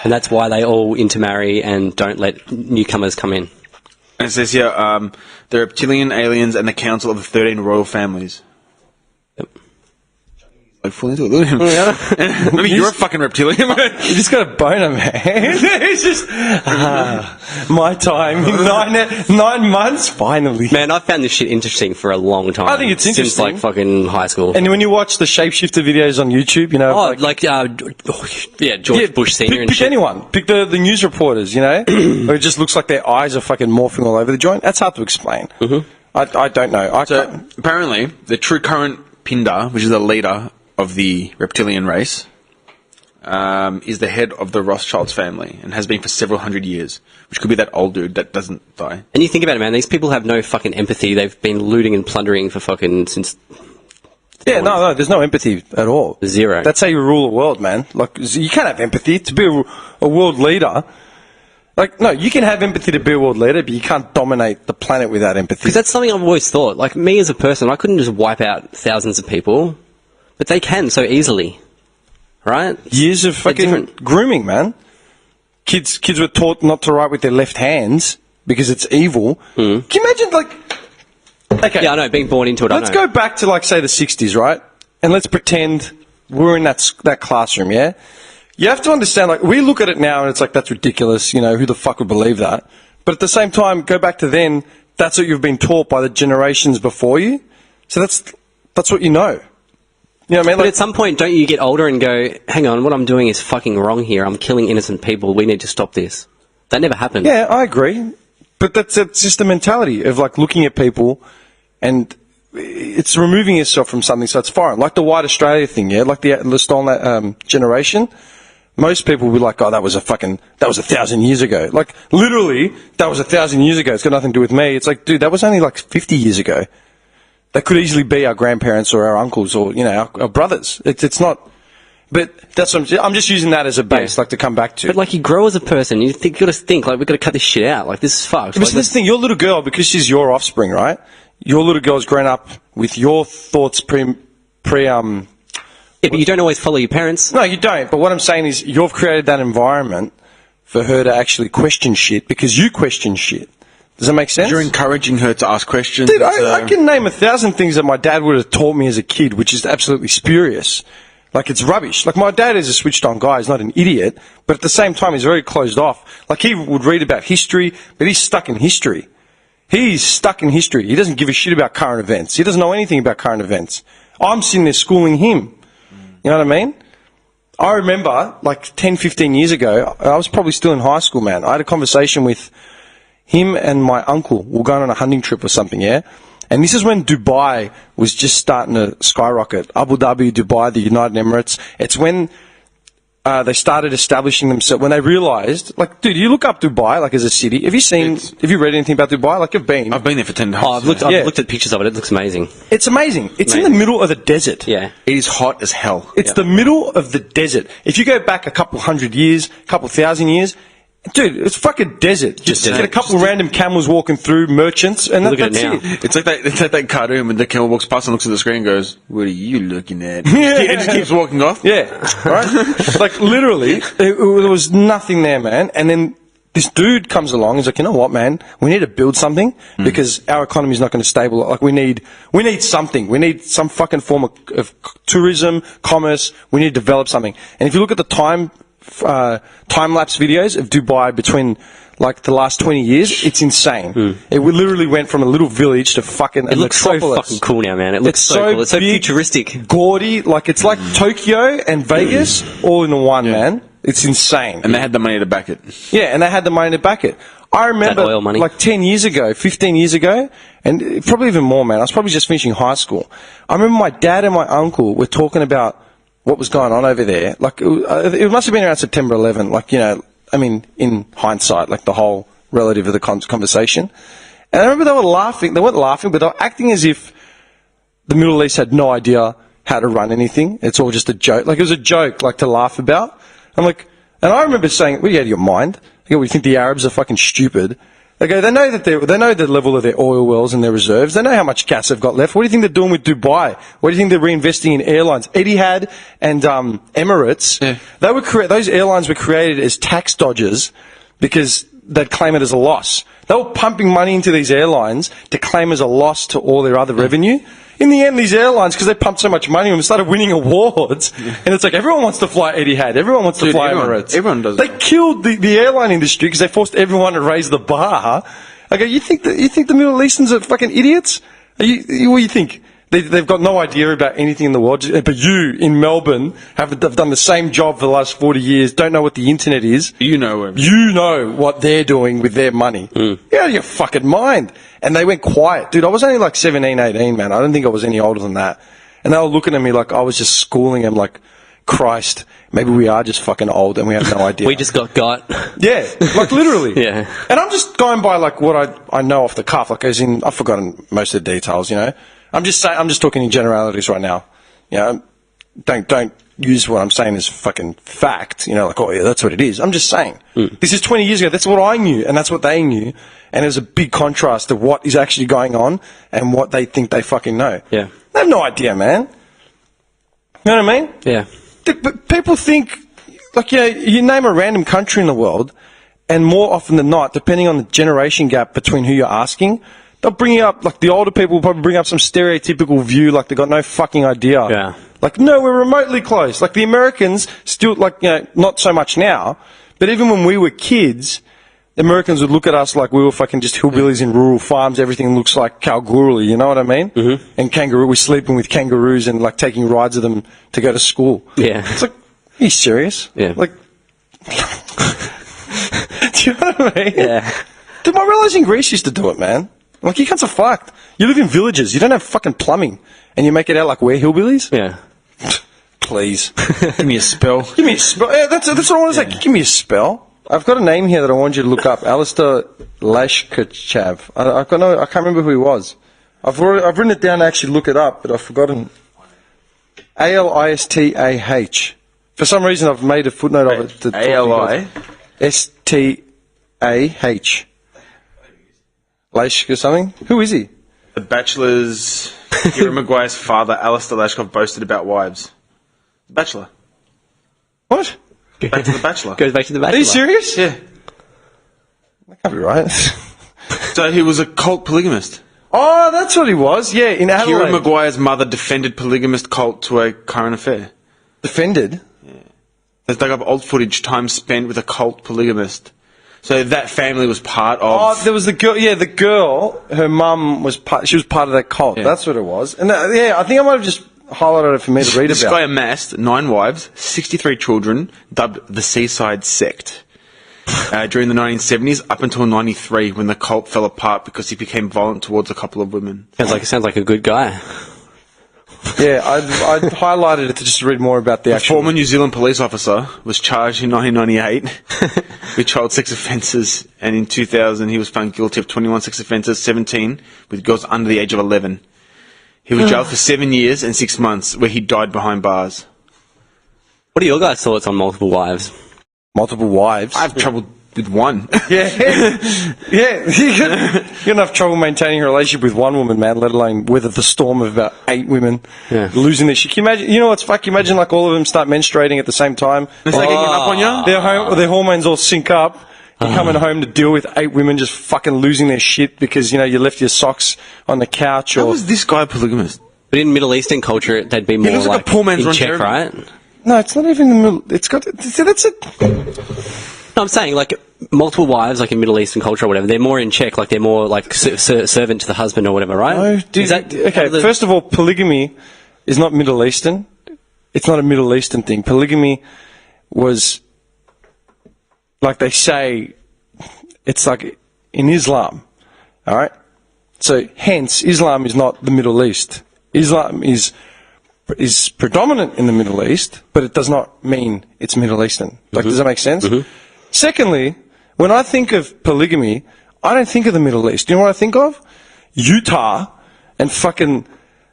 And that's why they all intermarry and don't let newcomers come in. And it says here, the reptilian aliens and the council of the 13 royal families. Yep. Like, full into it. Look at him. Maybe you're a fucking reptilian. You just got a boner, man. It's just, my time. 9 months, finally. Man, I've found this shit interesting for a long time. I think it's interesting. Since, like, fucking high school. And when you watch the shapeshifter videos on YouTube, you know... George Bush Sr. Pick anyone. Pick the news reporters, you know? Where it just looks like their eyes are fucking morphing all over the joint. That's hard to explain. Mm-hmm. I don't know. Apparently, the true current Pindar, which is the leader of the reptilian race, is the head of the Rothschilds family and has been for several hundred years, which could be that old dude that doesn't die. And you think about it, man, these people have no fucking empathy. They've been looting and plundering for fucking since... Yeah, no, there's no empathy at all. Zero. That's how you rule a world, man. Like, you can't have empathy to be a world leader. Like, no, you can have empathy to be a world leader, but you can't dominate the planet without empathy. Because that's something I've always thought. Like, me as a person, I couldn't just wipe out thousands of people. But they can so easily, right? Years of fucking grooming, man. Kids were taught not to write with their left hands because it's evil. Can you imagine, like... Okay. Yeah, I know, being born into it, Let's go back to, like, say, the 60s, right? And let's pretend we're in that classroom, yeah? You have to understand, like, we look at it now and it's like, that's ridiculous, you know, who the fuck would believe that? But at the same time, go back to then, that's what you've been taught by the generations before you. So that's what you know. You know what I mean? But at some point, don't you get older and go, hang on, what I'm doing is fucking wrong here. I'm killing innocent people. We need to stop this. That never happened. Yeah, I agree. But that's just the mentality of, like, looking at people and it's removing yourself from something so it's foreign. Like the white Australia thing, yeah? Like the stolen generation. Most people will be like, oh, that was 1,000 years ago. Like, literally, that was 1,000 years ago. It's got nothing to do with me. It's like, dude, that was only like 50 years ago. That could easily be our grandparents or our uncles or, you know, our brothers. It's not, but that's what I'm just using that as a base, like, to come back to. But, like, you grow as a person. You got to think, like, we've got to cut this shit out. Like, this is fucked. But Like, this thing, your little girl, because she's your offspring, right? Your little girl's grown up with your thoughts yeah, but you don't always follow your parents. No, you don't. But what I'm saying is you've created that environment for her to actually question shit because you question shit. Does that make sense? You're encouraging her to ask questions. Dude, I can name 1,000 things that my dad would have taught me as a kid, which is absolutely spurious. Like, it's rubbish. Like, my dad is a switched-on guy. He's not an idiot. But at the same time, he's very closed off. Like, he would read about history, but he's stuck in history. He's stuck in history. He doesn't give a shit about current events. He doesn't know anything about current events. I'm sitting there schooling him. You know what I mean? I remember, like, 10, 15 years ago, I was probably still in high school, man. I had a conversation with him and my uncle. We were going on a hunting trip or something, yeah? And this is when Dubai was just starting to skyrocket. Abu Dhabi, Dubai, the United Emirates. It's when they started establishing themselves, when they realised, like, dude, you look up Dubai, like, as a city. Have you read anything about Dubai? Like, you've been. I've been there for 10 days. Oh, I've looked at pictures of it. It looks amazing. It's amazing. It's in the middle of the desert. Yeah. It is hot as hell. It's the middle of the desert. If you go back a couple hundred years, a couple thousand years, dude, it's fucking desert. Just get a couple random camels walking through, merchants, and that's it. It's like that cartoon when the camel walks past and looks at the screen and goes, "What are you looking at?" Yeah. And just keeps walking off. Yeah, right? Like, literally, there was nothing there, man. And then this dude comes along. He's like, you know what, man? We need to build something because our economy is not going to stable. Like, we need something. We need some fucking form of tourism, commerce. We need to develop something. And if you look at the time-lapse videos of Dubai between, like, the last 20 years, it's insane. It literally went from a little village to fucking a It looks so metropolis. fucking cool now, man. It looks so cool. It's so big, futuristic. gaudy. Like, it's like Tokyo and Vegas all in one, man. It's insane. And they had the money to back it. Yeah, and they had the money to back it. I remember, That oil money. like, 10 years ago, 15 years ago, and probably even more, man. I was probably just finishing high school. I remember my dad and my uncle were talking about what was going on over there. Like, it must have been around September 11. Like, you know, I mean, in hindsight, like, the whole relative of the conversation. And I remember they were laughing. They weren't laughing, but they were acting as if the Middle East had no idea how to run anything. It's all just a joke. Like, it was a joke, like, to laugh about. I'm like, and I remember saying, "What, are you out of your mind? Like, we think the Arabs are fucking stupid." They go, they know the level of their oil wells and their reserves. They know how much gas they've got left. What do you think they're doing with Dubai? What do you think they're reinvesting in airlines? Etihad and Emirates. Yeah. Those airlines were created as tax dodgers because they'd claim it as a loss. They were pumping money into these airlines to claim as a loss to all their other revenue. In the end, these airlines, because they pumped so much money, and started winning awards, and it's like everyone wants to fly Etihad, everyone wants to fly Emirates. Everyone does. They killed the airline industry because they forced everyone to raise the bar. I go, you think the Middle Easterns are fucking idiots? What do you think? They've got no idea about anything in the world, but you in Melbourne have done the same job for the last 40 years, don't know what the internet is. You know what they're doing with their money. You're out of your fucking mind. And they went quiet. Dude, I was only like 17, 18, man. I don't think I was any older than that. And they were looking at me like I was just schooling them, like, Christ, maybe we are just fucking old and we have no idea. We just got. Yeah, like, literally. Yeah. And I'm just going by, like, what I know off the cuff, like, as in, I've forgotten most of the details, you know. I'm just talking in generalities right now. You know, don't use what I'm saying as fucking fact, you know, like, oh yeah, that's what it is. I'm just saying. This is 20 years ago, that's what I knew, and that's what they knew, and there's a big contrast of what is actually going on and what they think they fucking know. Yeah. They have no idea, man. You know what I mean? Yeah. But people think, like, you know, you name a random country in the world, and more often than not, depending on the generation gap between who you're asking, they'll bring you up, like, the older people will probably bring up some stereotypical view, like, they've got no fucking idea. Yeah. Like, no, we're remotely close. Like, the Americans still, like, you know, not so much now, but even when we were kids, Americans would look at us like we were fucking just hillbillies in rural farms. Everything looks like Kalgoorlie, you know what I mean? Mm-hmm. And we're sleeping with kangaroos and like taking rides of them to go to school. Yeah. It's like, are you serious? Yeah. Like, do you know what I mean? Yeah. Dude, my relatives in Greece used to do it, man. Like, you cunts are fucked. You live in villages. You don't have fucking plumbing. And you make it out like we're hillbillies? Yeah. Please. Give me a spell. Give me a spell. Yeah, that's what I want to say. Give me a spell. I've got a name here that I want you to look up. Alistair Lashkachav. I can't remember who he was. I've written it down to actually look it up, but I've forgotten. Alistah. For some reason, I've made a footnote of it. Alistah. Lashk or something? Who is he? The Bachelor's... Kira Maguire's father, Alistair Lashkov, boasted about wives. The Bachelor. What? Back to The Bachelor. Goes back to The Bachelor. Are you serious? Yeah. That can't be right. So he was a cult polygamist. Oh, that's what he was. Yeah, in Adelaide. Kira Maguire's mother defended polygamist cult to a current affair. Defended? They dug up old footage, time spent with a cult polygamist. So that family was part of... Oh, there was the girl. Yeah, the girl. Her mum was part. She was part of that cult. Yeah. That's what it was. And I think I might have just highlighted it for me to read This about. guy amassed 9 wives, 63 children, dubbed the Seaside Sect. During the 1970s, up until 93, when the cult fell apart because he became violent towards a couple of women. Sounds like a good guy. Yeah, I highlighted it to just read more about the actual... Former New Zealand police officer was charged in 1998 with child sex offences, and in 2000 he was found guilty of 21 sex offences, 17 with girls under the age of 11. He was jailed for 7 years and 6 months, where he died behind bars. What are your guys' thoughts on multiple wives? Multiple wives. I have trouble with one. Yeah. Yeah. You enough trouble maintaining a relationship with one woman, man, let alone weather the storm of about 8 women losing their shit. Can you imagine, you know what's fuck? You imagine like all of them start menstruating at the same time. It's like getting up on you? Their hormones all sync up. You're coming home to deal with 8 women just fucking losing their shit because, you know, you left your socks on the couch How or... was this guy polygamist? But in Middle Eastern culture, they'd be more looks like a poor man's in Ron check, Jeremy. right? No, it's not even the middle. It's got... That's it. No, I'm saying, like, multiple wives, like in Middle Eastern culture or whatever, they're more in check, like they're more like servant to the husband or whatever, right? No, dude, first of all, polygamy is not Middle Eastern. It's not a Middle Eastern thing. Polygamy was, like they say, it's like in Islam, all right? So, hence, Islam is not the Middle East. Islam is predominant in the Middle East, but it does not mean it's Middle Eastern. Like, does that make sense? Mm-hmm. Secondly, when I think of polygamy, I don't think of the Middle East. You know what I think of? Utah and fucking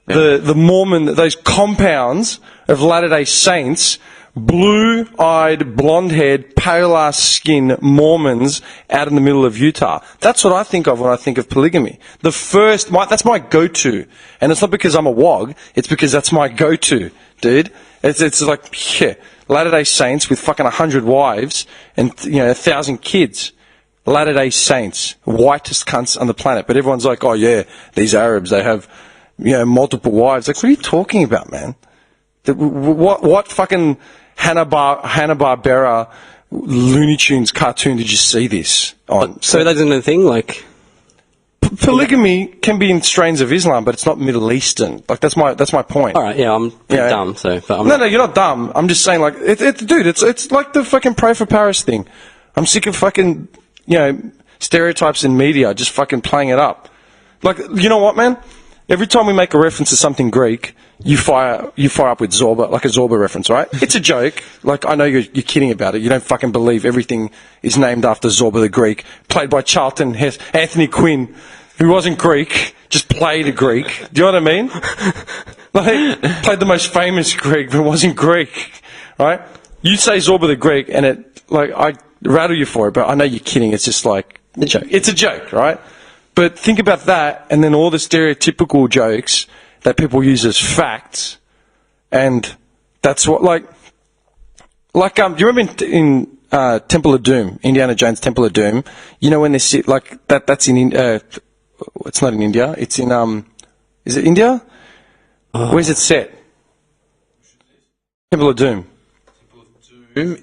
the Mormon, those compounds of Latter-day Saints, blue-eyed, blonde-haired, pale-ass skin Mormons out in the middle of Utah. That's what I think of when I think of polygamy. That's my go-to. And it's not because I'm a wog, it's because that's my go-to, dude. It's like, yeah, Latter-day Saints with fucking 100 wives and, 1,000 kids. Latter-day Saints, whitest cunts on the planet. But everyone's like, oh yeah, these Arabs, they have, multiple wives. Like, what are you talking about, man? What fucking Hanna-Barbera Looney Tunes cartoon did you see this on? So that isn't a thing, like... Polygamy can be in strains of Islam, but it's not Middle Eastern. Like, that's my point. All right, yeah, I'm dumb, so... But No, you're not dumb. I'm just saying, like, dude, it's like the fucking Pray for Paris thing. I'm sick of fucking, stereotypes in media just fucking playing it up. Like, you know what, man? Every time we make a reference to something Greek, you fire up with Zorba, like a Zorba reference, right? It's a joke. Like, I know you're kidding about it. You don't fucking believe everything is named after Zorba the Greek, played by Charlton Heston, Anthony Quinn, who wasn't Greek, just played a Greek. Do you know what I mean? Like, played the most famous Greek, but wasn't Greek, right? You say Zorba the Greek, and I rattle you for it, but I know you're kidding. It's just like... A joke. It's a joke, right? But think about that, and then all the stereotypical jokes that people use as facts, and that's what, do you remember in Temple of Doom, Indiana Jones' Temple of Doom? You know when they sit like that? That's in it's not in India. It's in is it India? Where's it set? Temple of Doom.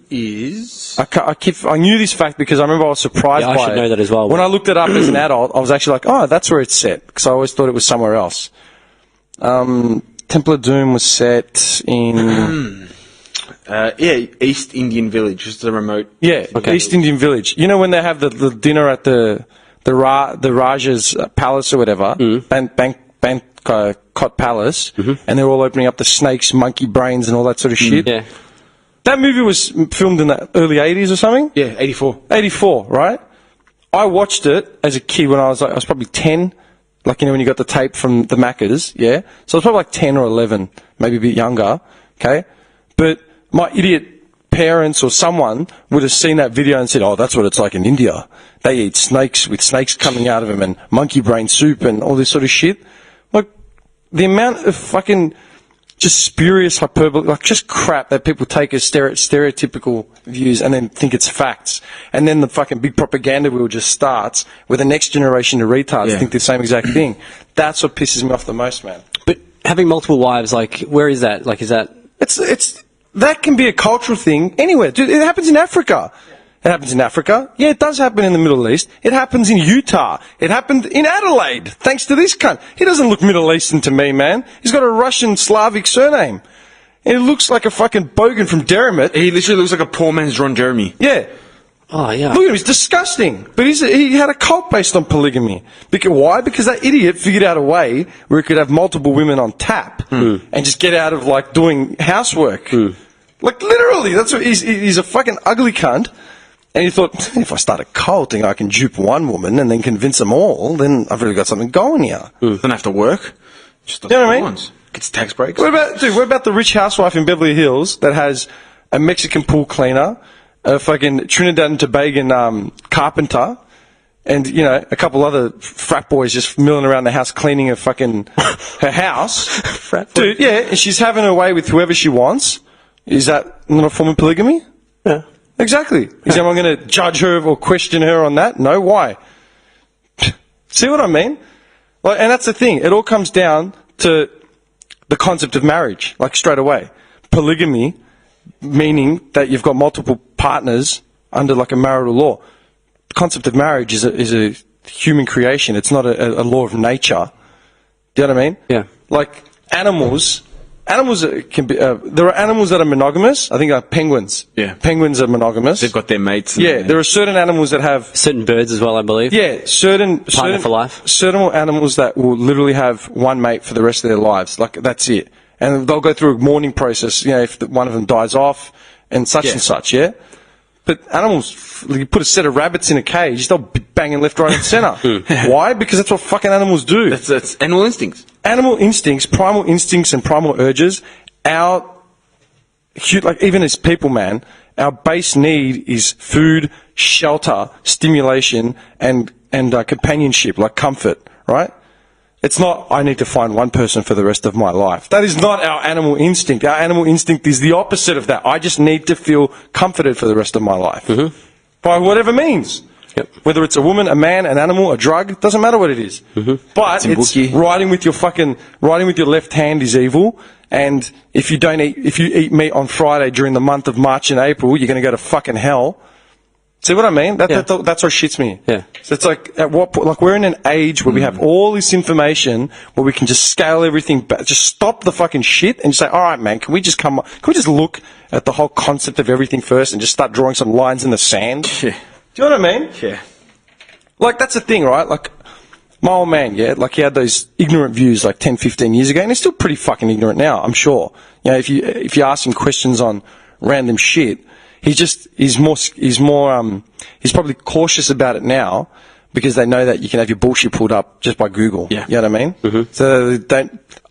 is... I knew this fact because I remember I was surprised Yeah, I by should it. know that as well. When I looked it up as an adult, I was actually like, oh, that's where it's set, because I always thought it was somewhere else. Temple of Doom was set in... East Indian Village, just a remote... Yeah, East Indian Village. You know when they have the dinner at the Raja's palace or whatever, Bangkok Palace, and they're all opening up the snakes, monkey brains, and all that sort of shit. Yeah. That movie was filmed in the early 80s or something? Yeah, 84. 84, right? I watched it as a kid when I was probably 10, like, you know, when you got the tape from the Maccas, yeah? So I was probably like 10 or 11, maybe a bit younger, okay? But my idiot parents or someone would have seen that video and said, oh, that's what it's like in India. They eat snakes with snakes coming out of them and monkey brain soup and all this sort of shit. Like, the amount of fucking just spurious hyperbole, like just crap that people take as stereotypical views and then think it's facts. And then the fucking big propaganda wheel just starts where the next generation of retards think the same exact thing. That's what pisses me off the most, man. But having multiple wives, like, where is that? Like, is that... It's that can be a cultural thing anywhere. Dude, it happens in Africa. It happens in Africa. Yeah, it does happen in the Middle East. It happens in Utah. It happened in Adelaide, thanks to this cunt. He doesn't look Middle Eastern to me, man. He's got a Russian Slavic surname. And he looks like a fucking bogan from Derrimut. He literally looks like a poor man's Ron Jeremy. Yeah. Oh, yeah. Look at him, he's disgusting. But he had a cult based on polygamy. Why? Because that idiot figured out a way where he could have multiple women on tap and just get out of, like, doing housework. Like, literally, that's what he's a fucking ugly cunt. And he thought, if I start a cult and I can dupe one woman and then convince them all, then I've really got something going here. Doesn't have to work. Just does You know what I what he mean? wants. Gets tax breaks. What about the rich housewife in Beverly Hills that has a Mexican pool cleaner, a fucking Trinidad and Tobago carpenter, and, you know, a couple other frat boys just milling around the house cleaning her house? Frat boy. Dude, yeah, and she's having her way with whoever she wants. Is that not a form of polygamy? Yeah. Exactly. Is anyone going to judge her or question her on that? No. Why? See what I mean? Like, and that's the thing. It all comes down to the concept of marriage, like straight away. Polygamy, meaning that you've got multiple partners under like a marital law. The concept of marriage is a human creation. It's not a law of nature. Do you know what I mean? Yeah. Like animals can be. There are animals that are monogamous. I think penguins. Yeah. Penguins are monogamous. They've got their mates. Yeah, there are certain animals that have. Certain birds as well, I believe. Yeah, certain for life. Certain animals that will literally have one mate for the rest of their lives. Like that's it, and they'll go through a mourning process. You know, if one of them dies off, and such and such. Yeah. But animals, you put a set of rabbits in a cage, they'll be banging left, right, and centre. Why? Because that's what fucking animals do. That's animal instincts. Animal instincts, primal instincts and primal urges, like even as people, man, our base need is food, shelter, stimulation, and companionship, like comfort, right? It's not, I need to find one person for the rest of my life. That is not our animal instinct. Our animal instinct is the opposite of that. I just need to feel comforted for the rest of my life. By whatever means. Yep. Whether it's a woman, a man, an animal, a drug, doesn't matter what it is. But it's riding with your left hand is evil. And if you eat meat on Friday during the month of March and April, you're going to go to fucking hell. See what I mean? That's what shits me. Yeah. So it's like, at what point, like we're in an age where we have all this information where we can just scale everything back, just stop the fucking shit and just say, all right, man, can we just look at the whole concept of everything first and just start drawing some lines in the sand? Yeah. Do you know what I mean? Yeah. Like, that's the thing, right? Like, my old man, yeah, like he had those ignorant views like 10, 15 years ago, and he's still pretty fucking ignorant now, I'm sure. You know, if you ask him questions on random shit, he's probably cautious about it now because they know that you can have your bullshit pulled up just by Google. Yeah. You know what I mean? So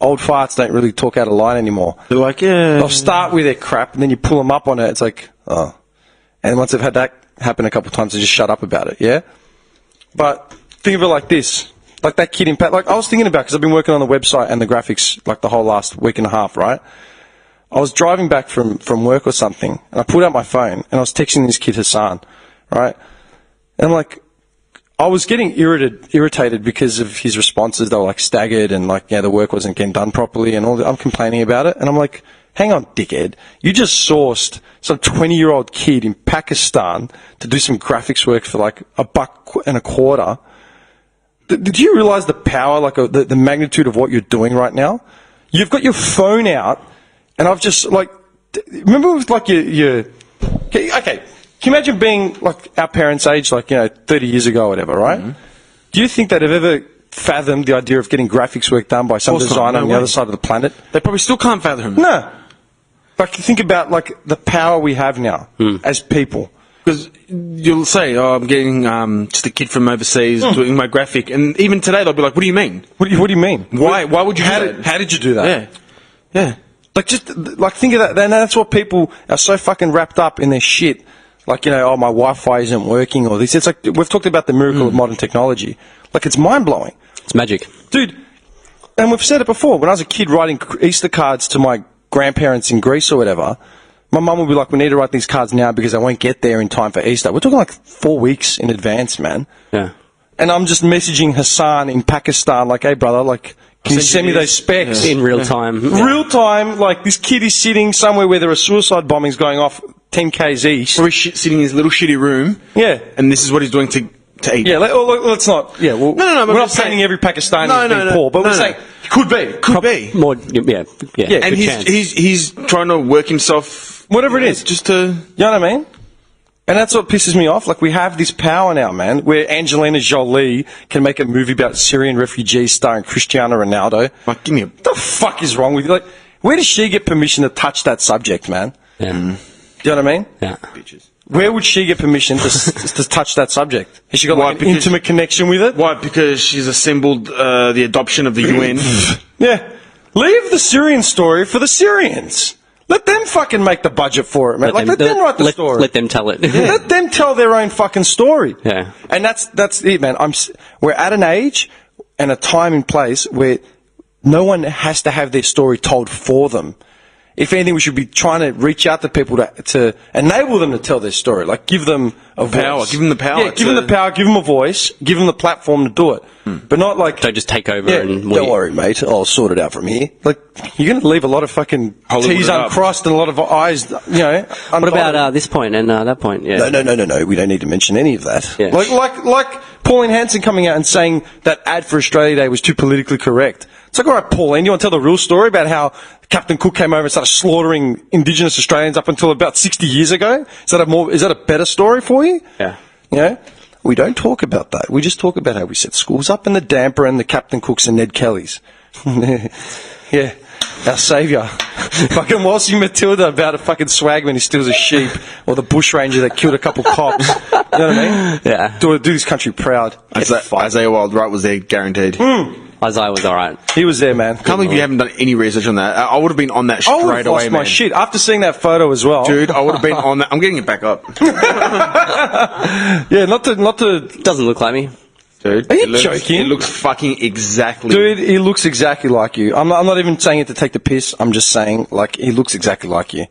old farts don't really talk out of line anymore. They're like, yeah. They'll start with their crap and then you pull them up on it. It's like, oh. And once they've had that happen a couple of times, they just shut up about it. Yeah. But think of it like this. Like that kid impact. Like I was thinking about, because I've been working on the website and the graphics like the whole last week and a half, right? I was driving back from work or something, and I pulled out my phone, and I was texting this kid Hassan, right? And I'm like, I was getting irritated because of his responses. They were like staggered, and like, yeah, the work wasn't getting done properly, and I'm complaining about it, and I'm like, hang on, dickhead. You just sourced some 20-year-old kid in Pakistan to do some graphics work for like $1.25. Did you realize the power, like the magnitude of what you're doing right now? You've got your phone out, and I've just like, remember it was like your okay. Can you imagine being like our parents' age, like 30 years ago or whatever, right? Mm-hmm. Do you think they'd have ever fathomed the idea of getting graphics work done by some designer on the other side of the planet? They probably still can't fathom. No. Like, think about like the power we have now as people. Because you'll say, "Oh, I'm getting just a kid from overseas doing my graphic," and even today they'll be like, "What do you mean? What do you mean? Why would you? How did you do that?" Yeah. Like, just like think of that. Then that's what people are so fucking wrapped up in their shit. Like, oh, my Wi-Fi isn't working, or this. It's like we've talked about the miracle of modern technology. Like, it's mind blowing. It's magic, dude. And we've said it before. When I was a kid writing Easter cards to my grandparents in Greece or whatever, my mum would be like, "We need to write these cards now because I won't get there in time for Easter." We're talking like 4 weeks in advance, man. Yeah. And I'm just messaging Hassan in Pakistan, like, "Hey, brother, like, can you send me those specs?" In real time. Real time, like, this kid is sitting somewhere where there are suicide bombings going off 10 k's east. Or he's sitting in his little shitty room. Yeah. And this is what he's doing to eat. Yeah, let's not. Yeah, well, no. We're not painting every Pakistani as being poor, but we're saying could be. More, yeah. And he's trying to work himself, whatever it is, just to. You know what I mean? And that's what pisses me off. Like, we have this power now, man, where Angelina Jolie can make a movie about Syrian refugees starring Cristiano Ronaldo. Like, give me what the fuck is wrong with you? Like, where does she get permission to touch that subject, man? Yeah. Do you know what I mean? Yeah. Bitches. Where would she get permission to touch that subject? Has she got like an intimate connection with it? Why? Because she's assembled the adoption of the UN. Yeah. Leave the Syrian story for the Syrians. Let them fucking make the budget for it, man. Let them write the story. Let them tell it. Let them tell their own fucking story. Yeah. And that's it, man. We're at an age and a time and place where no one has to have their story told for them. If anything, we should be trying to reach out to people to enable them to tell their story. Like, give them a voice. Give them the power. Yeah, give them the power, give them a voice, give them the platform to do it. But not like... Don't just take over and... Don't worry, mate. I'll sort it out from here. Like, you're going to leave a lot of fucking T's uncrossed and a lot of I's, What about this point and that point? Yeah. No. We don't need to mention any of that. Yeah. Like Pauline Hanson coming out and saying that ad for Australia Day was too politically correct. It's like, all right, Pauline, you want to tell the real story about how Captain Cook came over and started slaughtering Indigenous Australians up until about 60 years ago? Is that a better story for you? Yeah. We don't talk about that. We just talk about how we set schools up in the damper and the Captain Cooks and Ned Kellys. Yeah. Our saviour. Fucking Walshy Matilda about a fucking swagman who steals a sheep, or the bushranger that killed a couple cops. You know what I mean? Yeah. Do this country proud. Isaiah Wildwright was there, guaranteed. Isaiah was alright. He was there, man. Can't believe you haven't done any research on that. I would have been on that straight away, man. I would have lost my shit after seeing that photo as well. Dude, I would have been on that. I'm getting it back up. Yeah, not to... Doesn't look like me. Dude, are you joking? It looks fucking exactly... Dude, he looks exactly like you. I'm not even saying it to take the piss. I'm just saying, like, he looks exactly like you.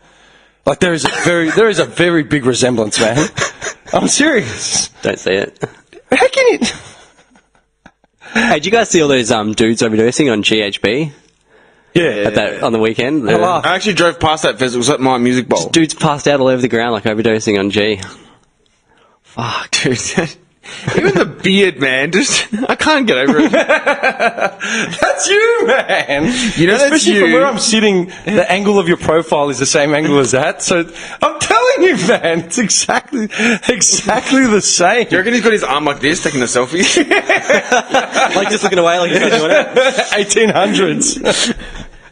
Like, there is a very big resemblance, man. I'm serious. Don't see it. How can you... Hey, did you guys see all those dudes overdosing on GHB? Yeah. On the weekend? I actually drove past that festival. It was at my music bowl. Dudes passed out all over the ground, like overdosing on G. Fuck, dude. Even the beard, man. I can't get over it. That's you, man. Especially from where I'm sitting, the angle of your profile is the same angle as that. So I'm telling you, man, it's exactly the same. Do you reckon he's got his arm like this, taking a selfie? Like just looking away, like he's not doing it. 1800s.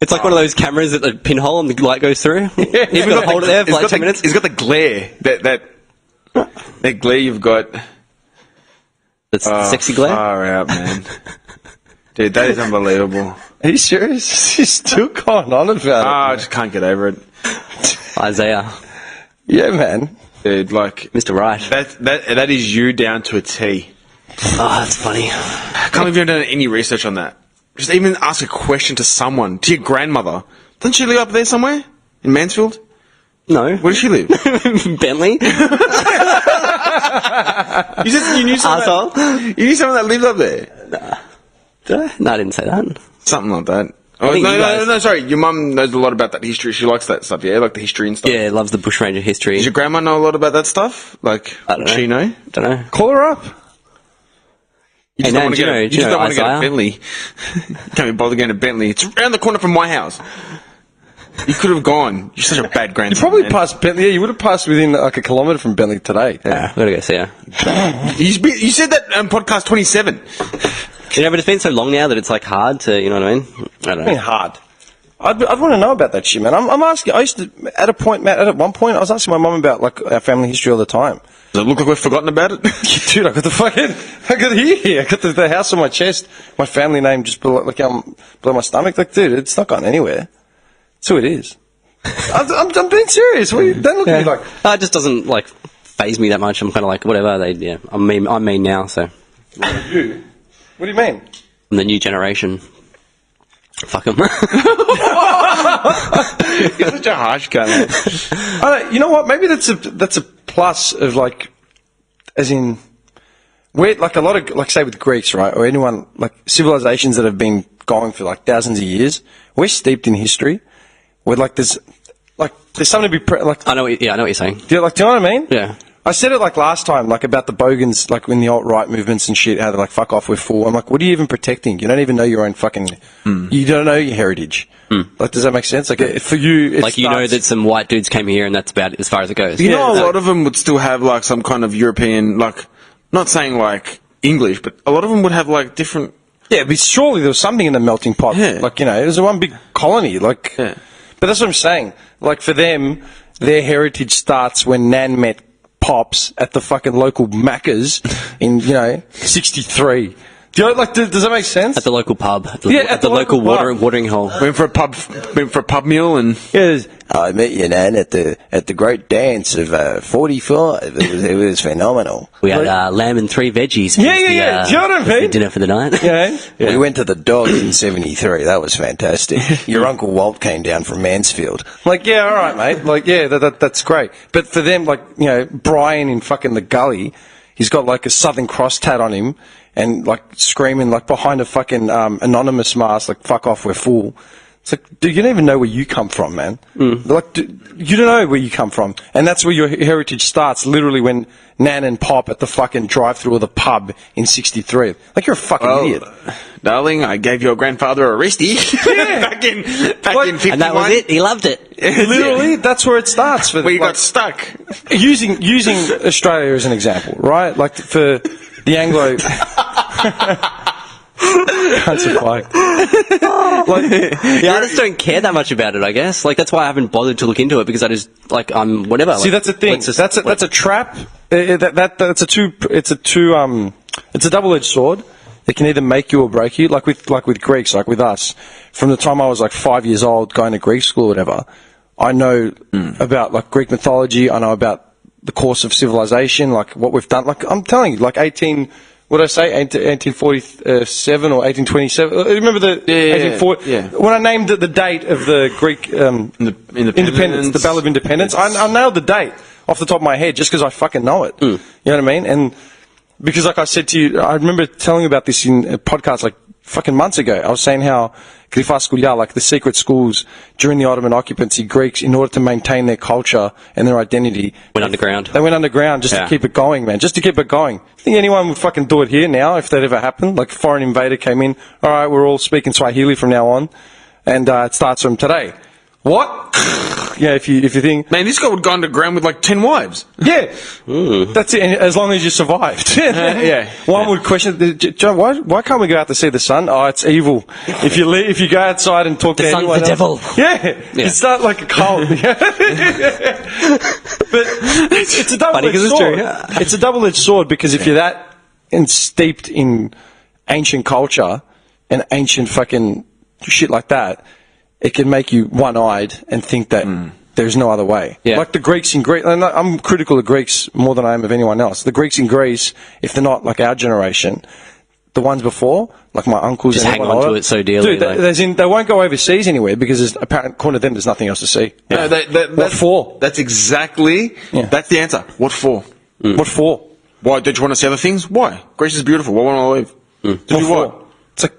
It's like one of those cameras that the pinhole and the light goes through. You've got to hold it there for like 10 minutes. He's got the glare. That glare you've got. That's the sexy glare? Far out, man. Dude, that is unbelievable. Are you serious? He's still going on about it. I just can't get over it. Isaiah. Yeah, man. Dude, like... Mr. Right. That is you down to a T. Oh, that's funny. I can't believe you haven't done any research on that. Just even ask a question to someone, to your grandmother. Doesn't she live up there somewhere? In Mansfield? No. Where does she live? Bentley? You said you knew someone that lived up there. Nah. Did I? No, I didn't say that. Something like that. Oh, think no, you guys- no, sorry. Your mum knows a lot about that history. She likes that stuff, yeah? Like the history and stuff. Yeah, loves the bushranger history. Does your grandma know a lot about that stuff? Like, I don't would she know? Don't know. Call her up. You just Nan, don't want do to you know- you do you just know don't want to get a Isaiah? Bentley. Can't be bothered getting a Bentley. It's around the corner from my house. You could have gone. You're such a bad You grandson. probably man. passed Bentley. Yeah, you would have passed within like a kilometre from Bentley today. Yeah, we gotta go see her. You said that on podcast 27. You know, but it's been so long now that it's like hard to, you know what I mean? I don't I mean, know. hard. I'd want to know about that shit, man. I'm asking. I used to at one point I was asking my mum about like our family history all the time. Does it look like we've forgotten about it? Dude, I got it here. I got the house on my chest. My family name just below, like below my stomach. Like, dude, it's not gone anywhere. That's who it is. I'm being serious. Don't look at me like. It just doesn't like phase me that much. I'm kind of like whatever. I'm mean now, so What do you mean? I'm the new generation. Fuck them. You're such a harsh guy, man. You know what? Maybe that's a plus of like, as in, we're like a lot of like say with Greeks, right, or anyone like civilizations that have been going for like thousands of years. We're steeped in history. We're like there's something to be like. I know what you're saying. Do you know what I mean? Yeah. I said it like last time, like about the bogans, like in the alt-right movements and shit, how they're like, fuck off, we're full. I'm like, what are you even protecting? You don't even know your own fucking, you don't know your heritage. Like, does that make sense? Like, for you, it's Like, you know that some white dudes came here and that's about as far as it goes. You know, a lot of them would still have like some kind of European, like, not saying like English, but a lot of them would have like different. Yeah, but surely there was something in the melting pot. Yeah. Like, you know, it was one big colony. Like, Yeah. But that's what I'm saying. Like, for them, their heritage starts when Nan met Pops at the fucking local Macca's in, 63. Do you know, like, does that make sense? At the local pub. At the, Yeah, at the local pub. watering hole. Went for a pub meal and. Yes. I met you, Nan, at the great dance of 45. It was phenomenal. We had lamb and 3 veggies. Yeah, as yeah, the, yeah. Do you know what I as the mean? dinner for the night. Yeah. We went to the Dogs in 73. That was fantastic. Your Uncle Walt came down from Mansfield. Like, yeah, all right, mate. Like, yeah, that's great. But for them, like, Brian in fucking the gully, he's got like a Southern Cross tat on him and like screaming like behind a fucking anonymous mask, like, fuck off, we're full. It's like, dude, you don't even know where you come from, man. Like, you don't know where you come from. And that's where your heritage starts, literally when Nan and Pop at the fucking drive-thru of the pub in 63. Like, you're a fucking idiot. Darling, I gave your grandfather a resty. Yeah. back in 51. And that was it. He loved it. Literally, that's where it starts. For Where you like, got stuck. using Australia as an example, right? Like for the Anglo. That's a fuck. Yeah, I just don't care that much about it, I guess. Like, that's why I haven't bothered to look into it, because I just, like, I'm whatever. See, that's the thing. That's a trap. It's a double-edged sword. It can either make you or break you. Like with Greeks, like with us. From the time I was like 5 years old, going to Greek school or whatever, I know about like Greek mythology. I know about the course of civilization, like what we've done. Like I'm telling you, like 1847 or 1827. Remember the 1840? yeah. When I named the date of the Greek independence, the Battle of Independence, I nailed the date off the top of my head just because I fucking know it. You know what I mean? And because, like I said to you, I remember telling you about this in a podcast like fucking months ago. I was saying how Grifaskulia, like the secret schools during the Ottoman occupancy, Greeks, in order to maintain their culture and their identity, Went underground. They went underground just to keep it going, man. Just to keep it going. Think anyone would fucking do it here now if that ever happened? Like a foreign invader came in. All right, we're all speaking Swahili from now on, and it starts from today. What? Yeah, if you think, Man, this guy would go underground with like 10 wives. yeah, that's it. And as long as you survived, Yeah. One would question, John, why can't we go out to see the sun? Oh, it's evil. If you go outside and talk The to sun's anyone the devil. Yeah, you start like a cult. But it's a Funny 'cause double-edged it's sword. true, yeah. It's a double-edged sword because if you're that steeped in ancient culture and ancient fucking shit like that, it can make you one-eyed and think that there's no other way. Yeah. Like the Greeks in Greece, and I'm critical of Greeks more than I am of anyone else. The Greeks in Greece, if they're not like our generation, the ones before, like my uncles, Just and hang everyone on to older, it so dearly, Dude, like- they won't go overseas anywhere because apparently, according to them, there's nothing else to see. No, What for? That's exactly. Yeah. That's the answer. What for? What for? Why don't you want to see other things? Why? Greece is beautiful. Why won't I leave? To What do for? what? It's like,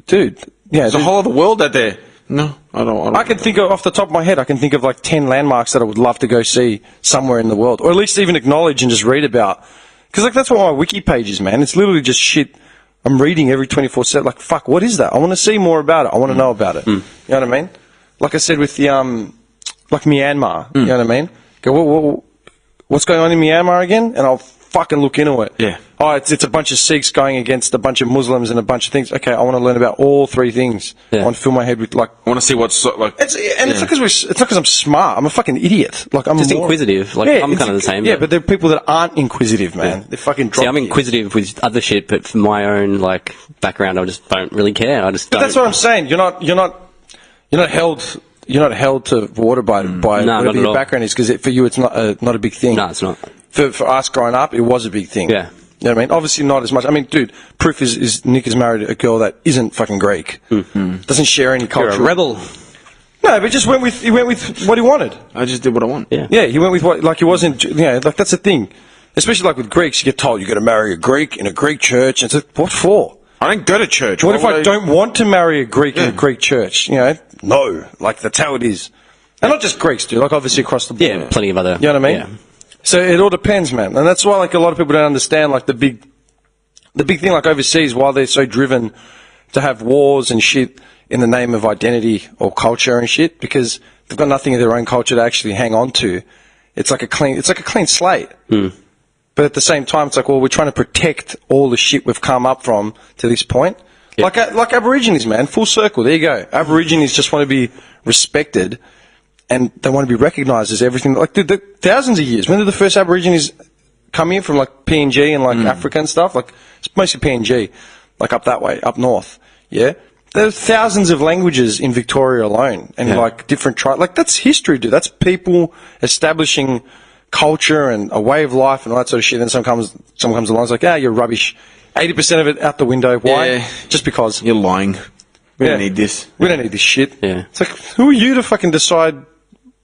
dude, Yeah, There's a whole other world out there. No, I don't. I can think of, off the top of my head, I can think of like 10 landmarks that I would love to go see somewhere in the world, or at least even acknowledge and just read about. Because like that's what my wiki page is, man. It's literally just shit I'm reading every 24/7. Like, fuck, what is that? I want to see more about it. I want to know about it. You know what I mean? Like I said with the like Myanmar. You know what I mean? Go, what's going on in Myanmar again? And I'll fucking look into it. Yeah. Oh, it's a bunch of Sikhs going against a bunch of Muslims and a bunch of things. Okay, I want to learn about all three things. Yeah. I want to fill my head with like. I want to see what's like. It's not because I'm smart. I'm a fucking idiot. Like I'm Just more, inquisitive. Like, I'm kind of the same. Yeah, but there are people that aren't inquisitive, man. Yeah. They're fucking. See, I'm inquisitive with other shit, but for my own like background, I just don't really care. I just. But don't. that's what I'm saying. You're not held. You're not held to water by No, whatever not at your all. background is, because for you it's not a big thing. No, it's not. For us growing up, it was a big thing. Yeah. You know what I mean? Obviously not as much. I mean, dude, proof is Nick has married a girl that isn't fucking Greek. Doesn't share any You're culture. a rebel. No, but just he went with what he wanted. I just did what I want. Yeah. Yeah, he went with what, like he wasn't, like that's the thing. Especially like with Greeks, you get told you got to marry a Greek in a Greek church. And it's like, what for? I don't go to church. What if Why would I don't want to marry a Greek in a Greek church? You know? No. Like, that's how it is. And not just Greeks, dude. Like, obviously across the board. Yeah, plenty of other. You know what I mean? Yeah. So it all depends, man. And that's why, like, a lot of people don't understand, like, the big thing, like, overseas, why they're so driven to have wars and shit in the name of identity or culture and shit, because they've got nothing of their own culture to actually hang on to. It's like a clean slate. But at the same time, it's like, well, we're trying to protect all the shit we've come up from to this point. Yeah. Like Aborigines, man. Full circle. There you go. Aborigines just want to be respected, and they want to be recognised as everything. Like, dude, thousands of years. When did the first Aborigines come here from, like, PNG and, like, Africa and stuff? Like, it's mostly PNG, like, up that way, up north. Yeah? There's thousands of languages in Victoria alone, and, like, different tribes. Like, that's history, dude. That's people establishing culture and a way of life and all that sort of shit. And someone comes along and is like, you're rubbish. 80% of it out the window. Why? Yeah. Just because. You're lying. We don't need this. We don't need this shit. Yeah. It's like, who are you to fucking decide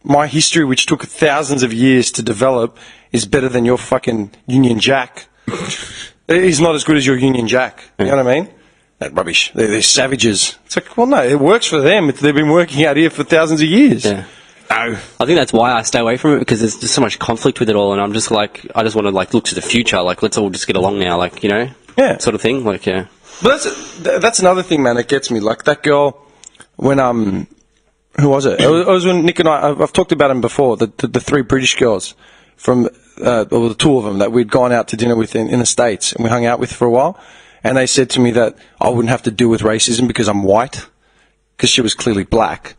my history, which took thousands of years to develop, is better than your fucking Union Jack? He's not as good as your Union Jack. You know what I mean? That rubbish. They're savages. It's like, well, no, it works for them. They've been working out here for thousands of years. Yeah. No. I think that's why I stay away from it, because there's just so much conflict with it all, and I'm just like, I just want to like look to the future. Like, let's all just get along now. Like, you know, sort of thing. Like, yeah. But that's another thing, man, that gets me. Like that girl, when who was it? It was when Nick and I've talked about him before. The three British girls from, or the two of them that we'd gone out to dinner with in the States, and we hung out with for a while. And they said to me that I wouldn't have to deal with racism because I'm white, because she was clearly black.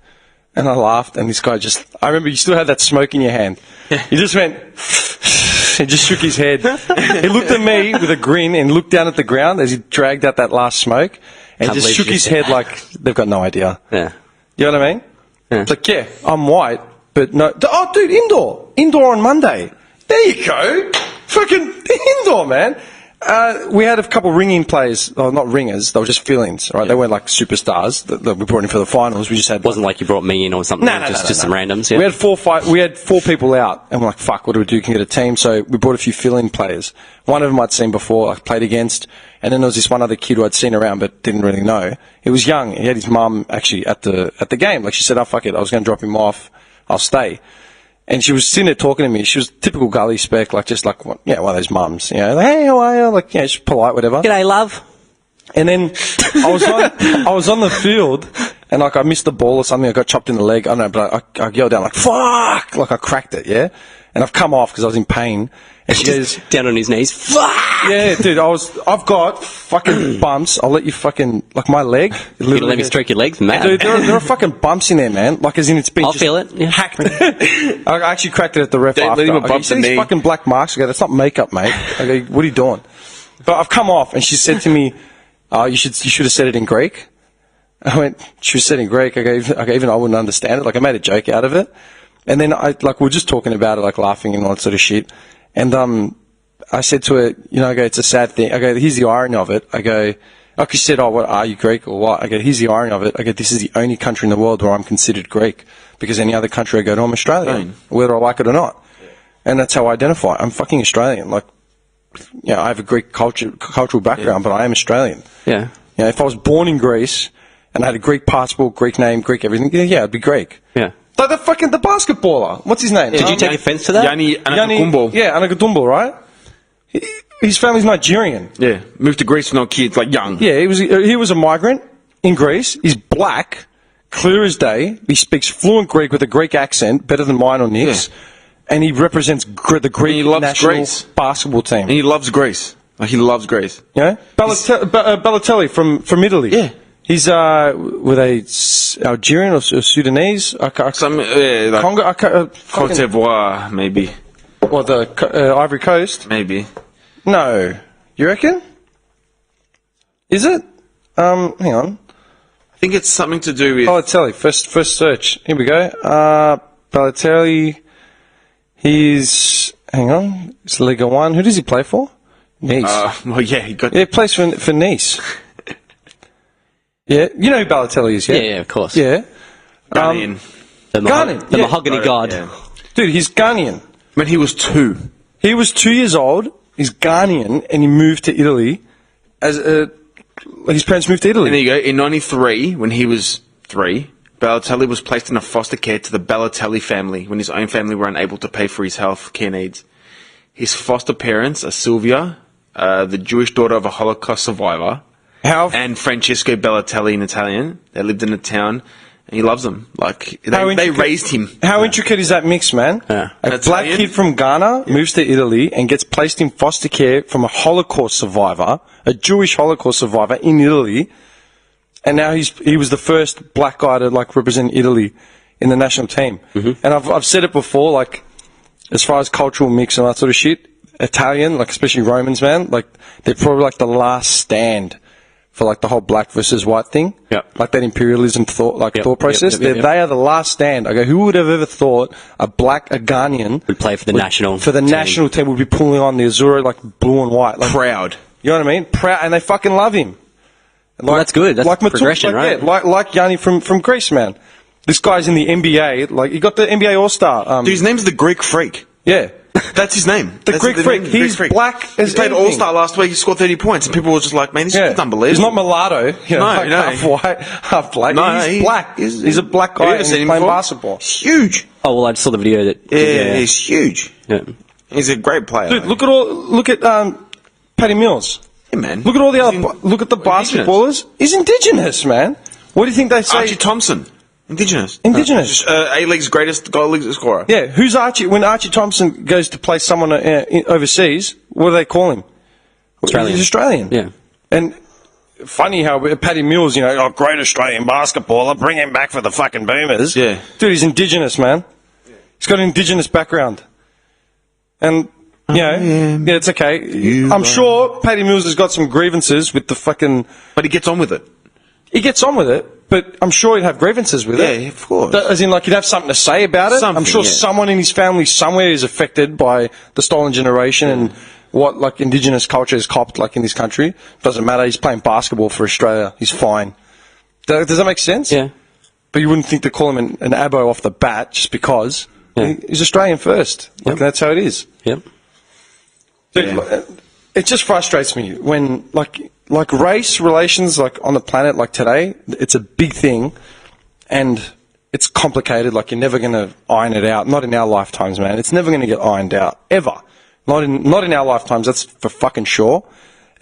And I laughed, and this guy I remember you still had that smoke in your hand. He just went, and just shook his head. He looked at me with a grin and looked down at the ground as he dragged out that last smoke, and Can't just believe shook you his said head that. like they've got no idea. Yeah. You know what I mean? Yeah. It's like, yeah, I'm white, but no. Oh, dude, indoor on Monday. There you go. Fucking indoor, man. We had a couple ringing players, oh, not ringers, they were just fill-ins, right? They weren't like superstars that we brought in for the finals. We just had. It wasn't like you brought me in or something. No, just some randoms. Yeah. We had four people out, and we're like, fuck, what do we do? Can we get a team? So we brought a few fill-in players. One of them I'd seen before, like played against, and then there was this one other kid who I'd seen around but didn't really know. He was young. He had his mum actually at the game. Like, she said, oh, fuck it, I was going to drop him off. I'll stay. And she was sitting there talking to me. She was typical gully spec, like just like one of those mums, you know, like, hey, how are you? Like, yeah, just polite, whatever. G'day, love. And then I was on the field, and like I missed the ball or something. I got chopped in the leg. I don't know, but I yelled down like "fuck!" Like I cracked it, yeah. And I've come off because I was in pain. And she goes Down on his knees. Fuck! Yeah, dude. I've got fucking bumps. I'll let you fucking like my leg. You gonna let me stroke your legs, man? Dude, there are fucking bumps in there, man. Like, as in it's been. I'll just feel it. Yeah. hacked. I actually cracked it at the ref Don't after. let him I go, bump you see the these knee. fucking black marks? I go, that's not makeup, mate. I go, what are you doing? But I've come off, and she said to me, you should have said it in Greek. I went, she was said in Greek. I go, even I wouldn't understand it. Like, I made a joke out of it. And then we were just talking about it, like laughing and all that sort of shit. And I said to her, you know, I go, it's a sad thing. I go, here's the irony of it. I go, like, she said, oh, what, are you Greek or what? I go, here's the irony of it. I go, this is the only country in the world where I'm considered Greek, because any other country I go to, I'm Australian, whether I like it or not. And that's how I identify. I'm fucking Australian. Like, you know, I have a Greek cultural background, but I am Australian. Yeah. You know, if I was born in Greece and I had a Greek passport, Greek name, Greek everything, yeah, I'd be Greek. Yeah. Like the basketballer. What's his name? Did you take offence to that? Yanni Antetokounmpo. Yeah, Antetokounmpo, right? His family's Nigerian. Yeah, moved to Greece with no kids, like young. Yeah, he was a migrant in Greece. He's black, clear as day. He speaks fluent Greek with a Greek accent, better than mine or Nick's. Yeah. And he represents the Greek national Greece. basketball team. And he loves Greece. Like, he loves Greece. Yeah, Balotelli from Italy. Yeah. He's were they Algerian or Sudanese? Like Congo, Cote d'Ivoire, maybe. or the Ivory Coast? Maybe. No, you reckon? Is it? Hang on. I think it's something to do with... Balotelli, first search. Here we go. Balotelli, he's... Hang on. It's Liga 1. Who does he play for? Nice. Well, yeah, he got... Yeah, he plays for Nice. Yeah, you know who Balotelli is, yeah? Yeah, of course. Yeah. Ghanaian. The Ghanaian, the yeah. mahogany god. Yeah. Dude, he's Ghanaian. When he was 2. He was 2 years old, he's Ghanaian, and he moved to Italy as his parents moved to Italy. And there you go. In 93, when he was 3, Balotelli was placed in a foster care to the Balotelli family when his own family were unable to pay for his health care needs. His foster parents are Sylvia, the Jewish daughter of a Holocaust survivor, and Francesco Balotelli in Italian. They lived in the town, and he loves them. Like, they raised him. How intricate is that mix, man? Yeah. A black Italian? kid from Ghana moves to Italy and gets placed in foster care from a Holocaust survivor, a Jewish Holocaust survivor in Italy, and now he was the first black guy to like represent Italy in the national team. Mm-hmm. And I've said it before, like as far as cultural mix and that sort of shit, Italian, like especially Romans, man, like they're probably like the last stand for like the whole black versus white thing. Yep. Like that imperialism thought process. Yep. They are the last stand. I go, who would have ever thought a Ghanaian Would play for the national national team would be pulling on the Azura like blue and white. Like, Proud. you know what I mean? Proud, and they fucking love him. And Well, that's good. That's Matuk, progression, right? Yeah, like Yanni from Greece, man. This guy's in the NBA. Like, he got the NBA All-Star. Dude, his name's the Greek Freak. Yeah. That's his name. The That's Greek Freak. name, He's Greek black as He played anything. All-Star last week. He scored 30 points, and people were just like, man, this is unbelievable. He's not mulatto. You know, No, like no. half white, half black. No, he's black. He's a black Have you guy ever seen him playing before? basketball. He's huge. Oh, well, I just saw the video that... Yeah, he's huge. Yeah. He's a great player. Dude, look at Patty Mills. Yeah, man. Look at all the He's other. Look at the indigenous. basketballers. He's indigenous, man. What do you think they say? Archie Thompson. Indigenous. Indigenous. A-League's greatest goal league scorer. Yeah, who's Archie? When Archie Thompson goes to play someone overseas, what do they call him? Australian. He's Australian. Yeah. And funny how Paddy Mills, you know, great Australian basketballer, bring him back for the fucking Boomers. Yeah. Dude, he's indigenous, man. He's got an indigenous background. And, yeah, it's okay. I'm sure Paddy Mills has got some grievances with the fucking... But he gets on with it. He gets on with it, but I'm sure he'd have grievances with it. Yeah, of course. As in, like, he'd have something to say about it. I'm sure someone in his family somewhere is affected by the stolen generation and what, like, indigenous culture is copped, like, in this country. Doesn't matter. He's playing basketball for Australia. He's fine. Does that make sense? Yeah. But you wouldn't think to call him an abo off the bat just because. Yeah. He's Australian first. Like, that's how it is. Yep. Dude, it just frustrates me when, like race relations, like on the planet, like today, it's a big thing, and it's complicated. Like you're never going to iron it out. Not in our lifetimes, man. It's never going to get ironed out ever. Not in our lifetimes. That's for fucking sure.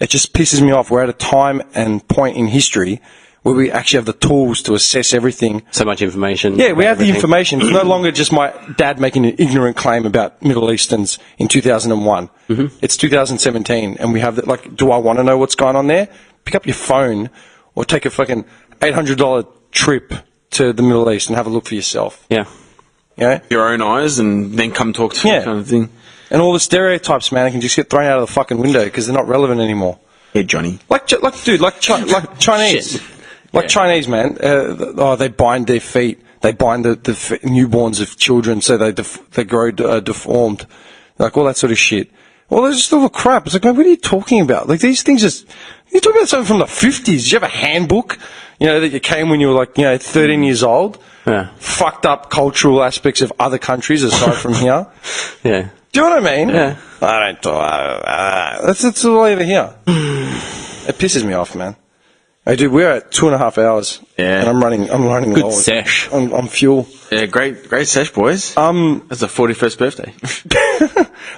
It just pisses me off. We're at a time and point in history where we actually have the tools to assess everything. So much information. Yeah, we have the everything. information. It's no longer just my dad making an ignorant claim about Middle Easterns in 2001. Mm-hmm. It's 2017, and we have that. Like, do I want to know what's going on there? Pick up your phone or take a fucking $800 trip to the Middle East and have a look for yourself. Yeah. Yeah. Your own eyes, and then come talk to me, kind of thing. And all the stereotypes, man, can just get thrown out of the fucking window because they're not relevant anymore. Yeah, Johnny. Like Chinese. Like Chinese, man, they bind their feet. They bind the newborns of children so they grow deformed. Like all that sort of shit. Well, they're just little crap. It's like, man, what are you talking about? Like these things you're talking about something from the 50s. Did you have a handbook, that you came when you were 13 years old? Yeah. Fucked up cultural aspects of other countries aside from here. Yeah. Do you know what I mean? Yeah. I don't talk. That's all over here. It pisses me off, man. Hey, dude, we're at 2.5 hours. Yeah. And I'm running Good low sesh. on fuel. Yeah, great sesh, boys. That's the 41st birthday.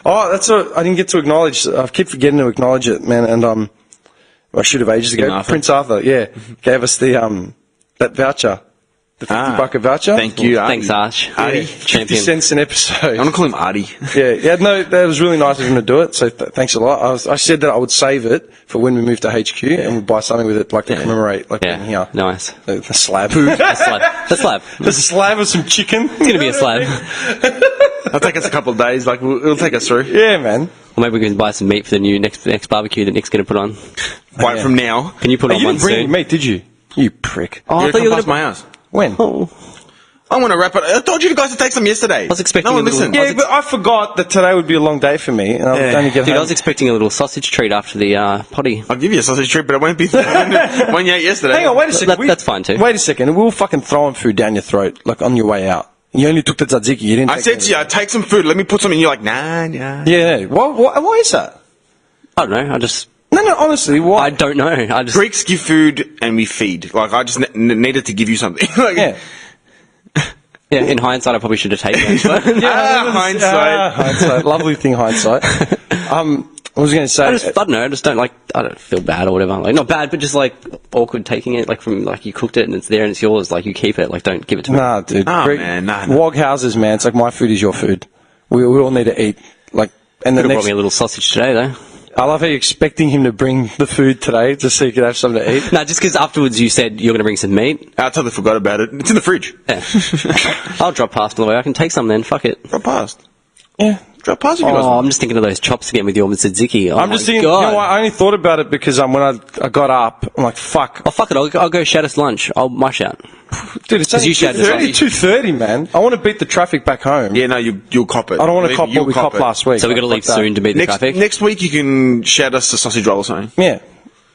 I didn't get to acknowledge. I keep forgetting to acknowledge it, man. And I should have ages ago. King Arthur. Prince Arthur, yeah, gave us the that voucher, the $50 voucher. Thank you, Artie. Thanks, Arch. Artie. 50 Champion. cents an I episode. want to call him Artie. Yeah, no, that was really nice of him to do it. So thanks a lot. I said that I would save it for when we move to HQ and we'll buy something with it, like to commemorate, like Yeah, being here. nice. The slab. A slab. A slab. The slab of some chicken. It's going to be a slab. It'll take us a couple of days. Like, it'll take us through. Yeah, man. Or maybe we can buy some meat for the new next barbecue that Nick's going to put on. Right Yeah. from now. Can you put Oh, on you one didn't bring any soon? meat, did you? You prick. Oh, I Yeah, thought come you were past going my house. When? I want to wrap it. I told you guys to take some yesterday. I was expecting no one a little- listened. Yeah, but I forgot that today would be a long day for me, and I would only get Dude, home. I was expecting a little sausage treat after the potty. I'll give you a sausage treat, but it won't be the one you ate yesterday. Hang on, wait a second. That's fine too. Wait a second. We were fucking throwing food down your throat, like on your way out. You only took the tzatziki. You didn't. I said to you, take some food. Let me put some in. You're like, nah. Yeah. Why is that? I don't know. No, honestly, why? I don't know. I just. Greeks give food and we feed. Like, I just needed to give you something. Like, Yeah. Yeah, in hindsight, I probably should have taken it. but- Hindsight. Lovely thing, hindsight. What was I going to say? I don't know. I don't feel bad or whatever. Like, not bad, but just like awkward taking it. Like, from, like, you cooked it and it's there and it's yours. Like, you keep it. Like, don't give it to me. Nah, dude. Oh, Greek- man, nah. Wog houses, man. It's like my food is your food. We all need to eat. Like, and the Could have brought next. me a little sausage today, though. I love how you're expecting him to bring the food today just so you could have something to eat. No, just because afterwards you said you're going to bring some meat. I totally forgot about it. It's in the fridge. Yeah. I'll drop past on the way. I can take some then. Fuck it. Drop past. Yeah. Drop past if you guys Oh, want. I'm just thinking of those chops again with your tzatziki. Oh, I'm just my thinking, God. you know what, I only thought about it because when I got up, I'm like, fuck. Oh, fuck it. I'll go shout us lunch. I'll mush out. Dude, it's 'Cause only you shouted as well. 2:30, man. I want to beat the traffic back home. Yeah, no, you'll cop it. I don't want to cop You'll what we copped it. last week. So we've got to Like leave that. soon to beat the traffic. Next week you can shout us a sausage roll or something. Yeah.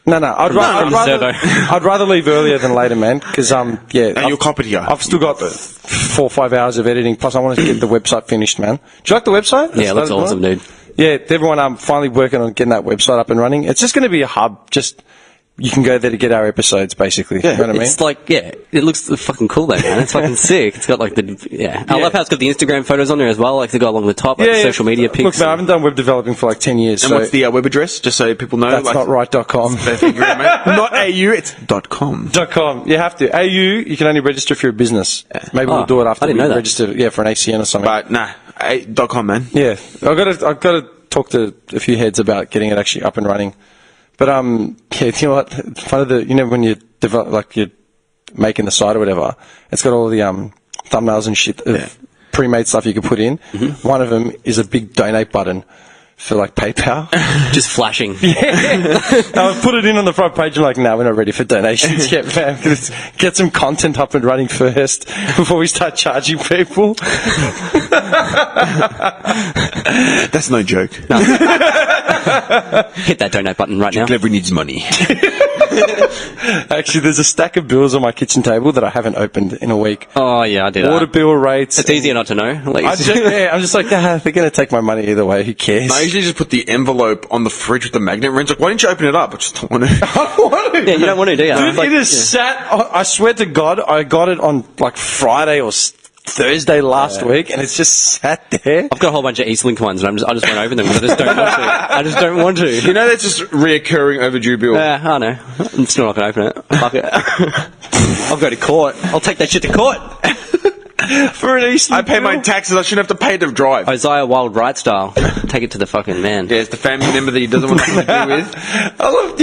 No. I'd rather leave earlier than later, man. Because And you'll cop it here. I've still got 4 or 5 hours of editing. Plus, I want to get the website finished, man. Do you like the website? Yeah, it looks awesome, dude. Yeah, everyone, I'm finally working on getting that website up and running. It's just going to be a hub. Just you can go there to get our episodes, basically. Yeah. You know what I mean? It's like, yeah, it looks fucking cool though, man. It's fucking sick. It's got like I love how it's got the Instagram photos on there as well, like they go along the top, like the social media pics. Look, man, I haven't done web developing for like 10 years. And so what's the web address, just so people know? that's not right.com. Not AU, it's .com. .com. You have to. AU, you can only register if you're a business. Maybe we'll do it after I didn't we know that. register, for an ACN or something. But nah, .com, man. Yeah, I've got to talk to a few heads about getting it actually up and running. But you know what? One of the when you develop, like you're making the site or whatever, it's got all the thumbnails and shit of pre-made stuff you can put in. Mm-hmm. One of them is a big donate button for like PayPal. Just flashing. I put it in on the front page. I'm like, no, we're not ready for donations yet, man. Let's get some content up and running first before we start charging people. That's no joke. Hit that donate button right now. Clever needs money. Actually, there's a stack of bills on my kitchen table that I haven't opened in a week. Oh yeah, I do that. Water bill rates. It's easier not to know. Like, I'm just like, they're going to take my money either way. Who cares? I usually just put the envelope on the fridge with the magnet ring. It's like, why didn't you open it up? I just don't want to. I don't want to. yeah, you don't want to, do you? Dude, Like, it is sat. I swear to God, I got it on like Friday or Thursday last week, and it's just sat there. I've got a whole bunch of Eastlink ones, and I just won't open them because I just don't want to. I just don't want to. You know, that's just reoccurring overdue bill. Yeah, I know. I'm still not going to open it. Fuck it. I'll go to court. I'll take that shit to court. For an Eastern I pay my taxes. I shouldn't have to pay to drive. Isaiah Wild Right style. Take it to the fucking man. Yeah, it's the family member that he doesn't want nothing to do with. I love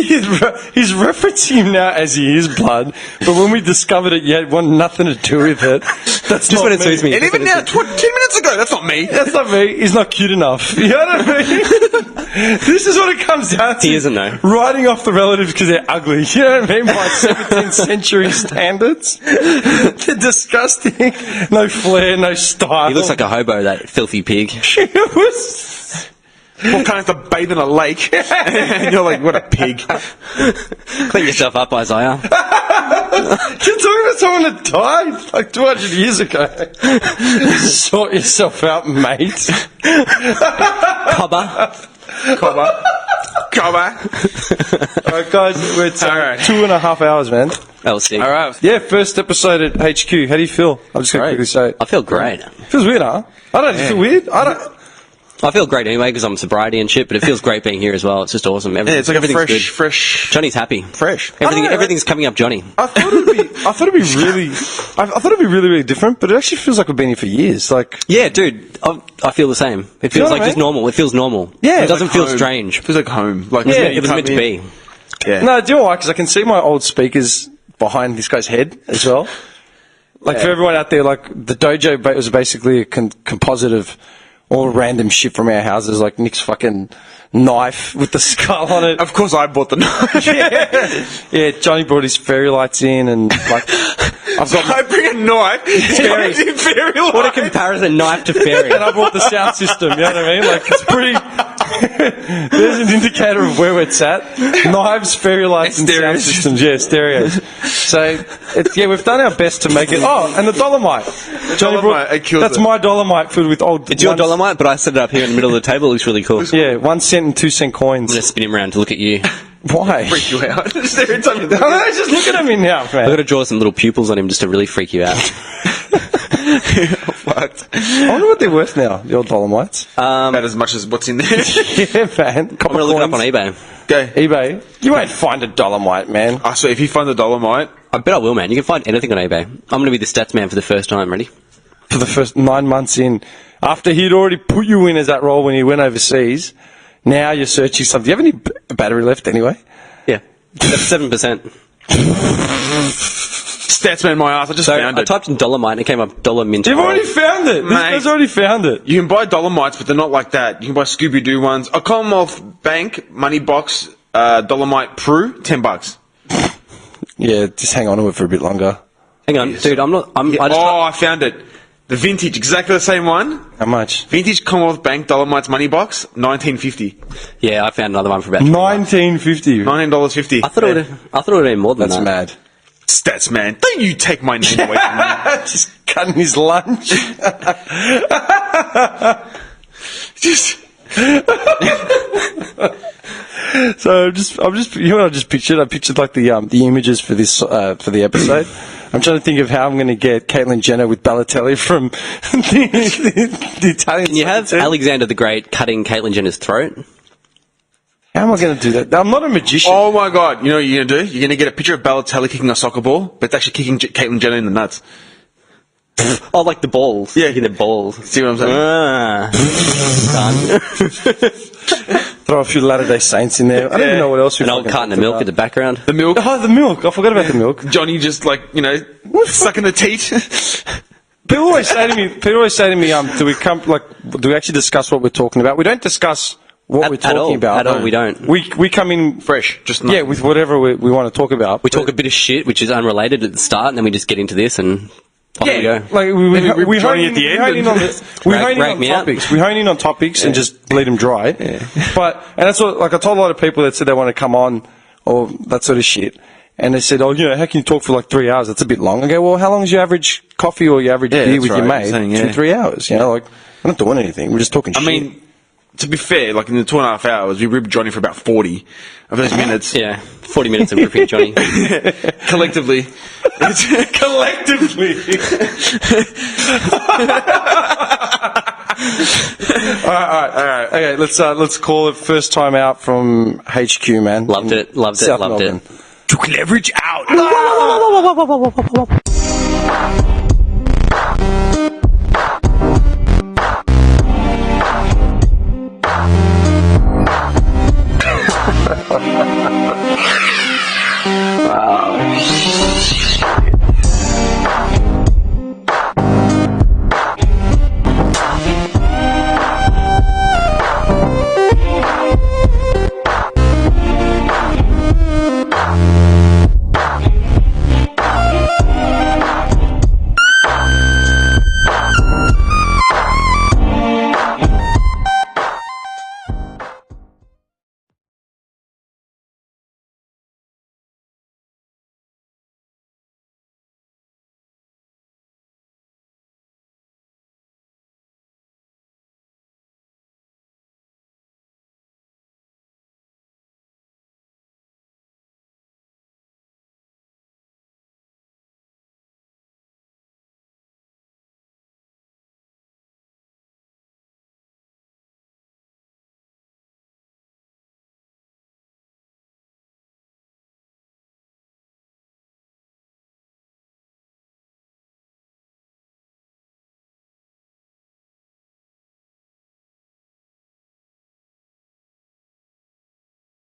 he's referencing him now as he is blood, but when we discovered it, you had nothing to do with it. That's Just not when it suits me. And even now, 10 minutes ago, that's not me. That's not me. He's not cute enough. You know what I mean? This is what it comes down to. He isn't, though. Writing off the relatives because they're ugly. You know what I mean? By 17th century standards. They're disgusting. No flair, no style. He looks like a hobo, that filthy pig. It was... What kind of have to bathe in a lake? And you're like, what a pig. Clean yourself up, Isaiah. You're talking about someone that died like 200 years ago. Sort yourself out, mate. Cobber. Cobber. Come on. All right, guys, we're at All right. 2.5 hours, man. That was sick. All right. Yeah, first episode at HQ. How do you feel? I'm just going to quickly say. I feel great. Feels weird, huh? I don't feel weird. I feel great anyway because I'm sobriety and shit, but it feels great being here as well. It's just awesome. Yeah, it's like a everything's fresh. Johnny's happy. Fresh. Everything's coming up, Johnny. I thought it'd be really different, but it actually feels like we've been here for years. Like, Yeah, dude, I feel the same. It feels know what like I just mean? normal. It feels normal. Yeah, it doesn't Like feel home. strange. Feels like home. Like Yeah, It was meant to be. Yeah. no, do you know why? Because I can see my old speakers behind this guy's head as well. Like for everyone out there, like the dojo was basically a composite of all random shit from our houses, like Nick's fucking knife with the skull on it. Of course, I bought the knife. Yeah, Johnny brought his fairy lights in, and like I've got I bring a knife. Fairy. Fairy light. What a comparison, knife to fairy. and I brought the sound system. You know what I mean? Like it's pretty. There's an indicator of where it's at. Knives, fairy lights, and sound Stereos. systems. Yeah, stereos. So we've done our best to make it. Oh, and the dolomite. Johnny dolomite, it kills that's it. my dolomite filled with old. It's your dolomite, but I set it up here in the middle of the table. It looks really cool. Yeah, 1 cent and 2 cent coins. I'm going to spin him around to look at you. Why? Freak you out. Just every time you No, no, just looking at me now, I've man. got to draw some little pupils on him just to really freak you out. fucked. I wonder what they're worth now, the old dolomites. About as much as what's in there. Yeah, man. I'm going to look it up on eBay. Go. eBay. You won't find a dolomite, man. I swear, if you find the dolomite, I bet I will, man. You can find anything on eBay. I'm going to be the stats man for the first time. Ready? For the first 9 months in, after he'd already put you in as that role when he went overseas, now you're searching something. Do you have any battery left anyway? Yeah. 7%. Statsman my ass. I just So found I it. typed in dolomite and it came up dollar mint. You've already found it. This Mate. guy's already found it. You can buy dolomites, but they're not like that. You can buy Scooby-Doo ones. A Commonwealth Bank money box dolomite Prue, $10. Yeah, just hang on to it for a bit longer. Hang on, dude. I'm not. I just. I found it. The vintage, exactly the same one. How much? Vintage Commonwealth Bank Dolomites money box, $19.50. Yeah, I found another one for about. $20. $19.50. $19.50. I thought it would. I thought it would have been more than That's that. mad. Statsman, don't you take my name away from me. Just cutting his lunch. Just So I'm just, you know what I just pictured? I pictured like the images for this, for the episode. I'm trying to think of how I'm going to get Caitlyn Jenner with Balotelli from the Italian. Can you have soccer team. Alexander the Great cutting Caitlyn Jenner's throat? How am I going to do that? I'm not a magician. Oh my god, you know what you're going to do? You're going to get a picture of Balotelli kicking a soccer ball, but it's actually kicking Caitlyn Jenner in the nuts. Oh, like the balls. Yeah. Kicking the balls. See what I'm saying? Done. Throw a few Latter-day Saints in there. I don't even know what else we've An old fucking carton of talked milk about. in the background. The milk. Oh, the milk. I forgot about the milk. Johnny just like, sucking the teat. People always say to me, do we actually discuss what we're talking about? We don't discuss what we're talking At all. about. At all, we don't. We come in Fresh, just yeah, nothing. with whatever we want to talk about. We talk a bit of shit, which is unrelated at the start, and then we just get into this and off we go. Like we rip hone Johnny in, at the we end hone in on and- the, we hone in Rag on me out. topics. We hone in on topics and just bleed them dry. But and that's what like I told a lot of people that said they want to come on or that sort of shit. And they said, how can you talk for like 3 hours? That's a bit long. I go, well, how long is your average coffee or your average beer that's with your right. mate? Saying, 2-3 hours. Like we're not doing anything. We're just talking shit. I mean, to be fair, like in the 2.5 hours, we ripped Johnny for about 40 of those minutes. Yeah, 40 minutes of ripping Johnny. Collectively. collectively. All right. Okay, let's call it first time out from HQ, man. Loved in it, loved it, South loved Melbourne. it. Took leverage out.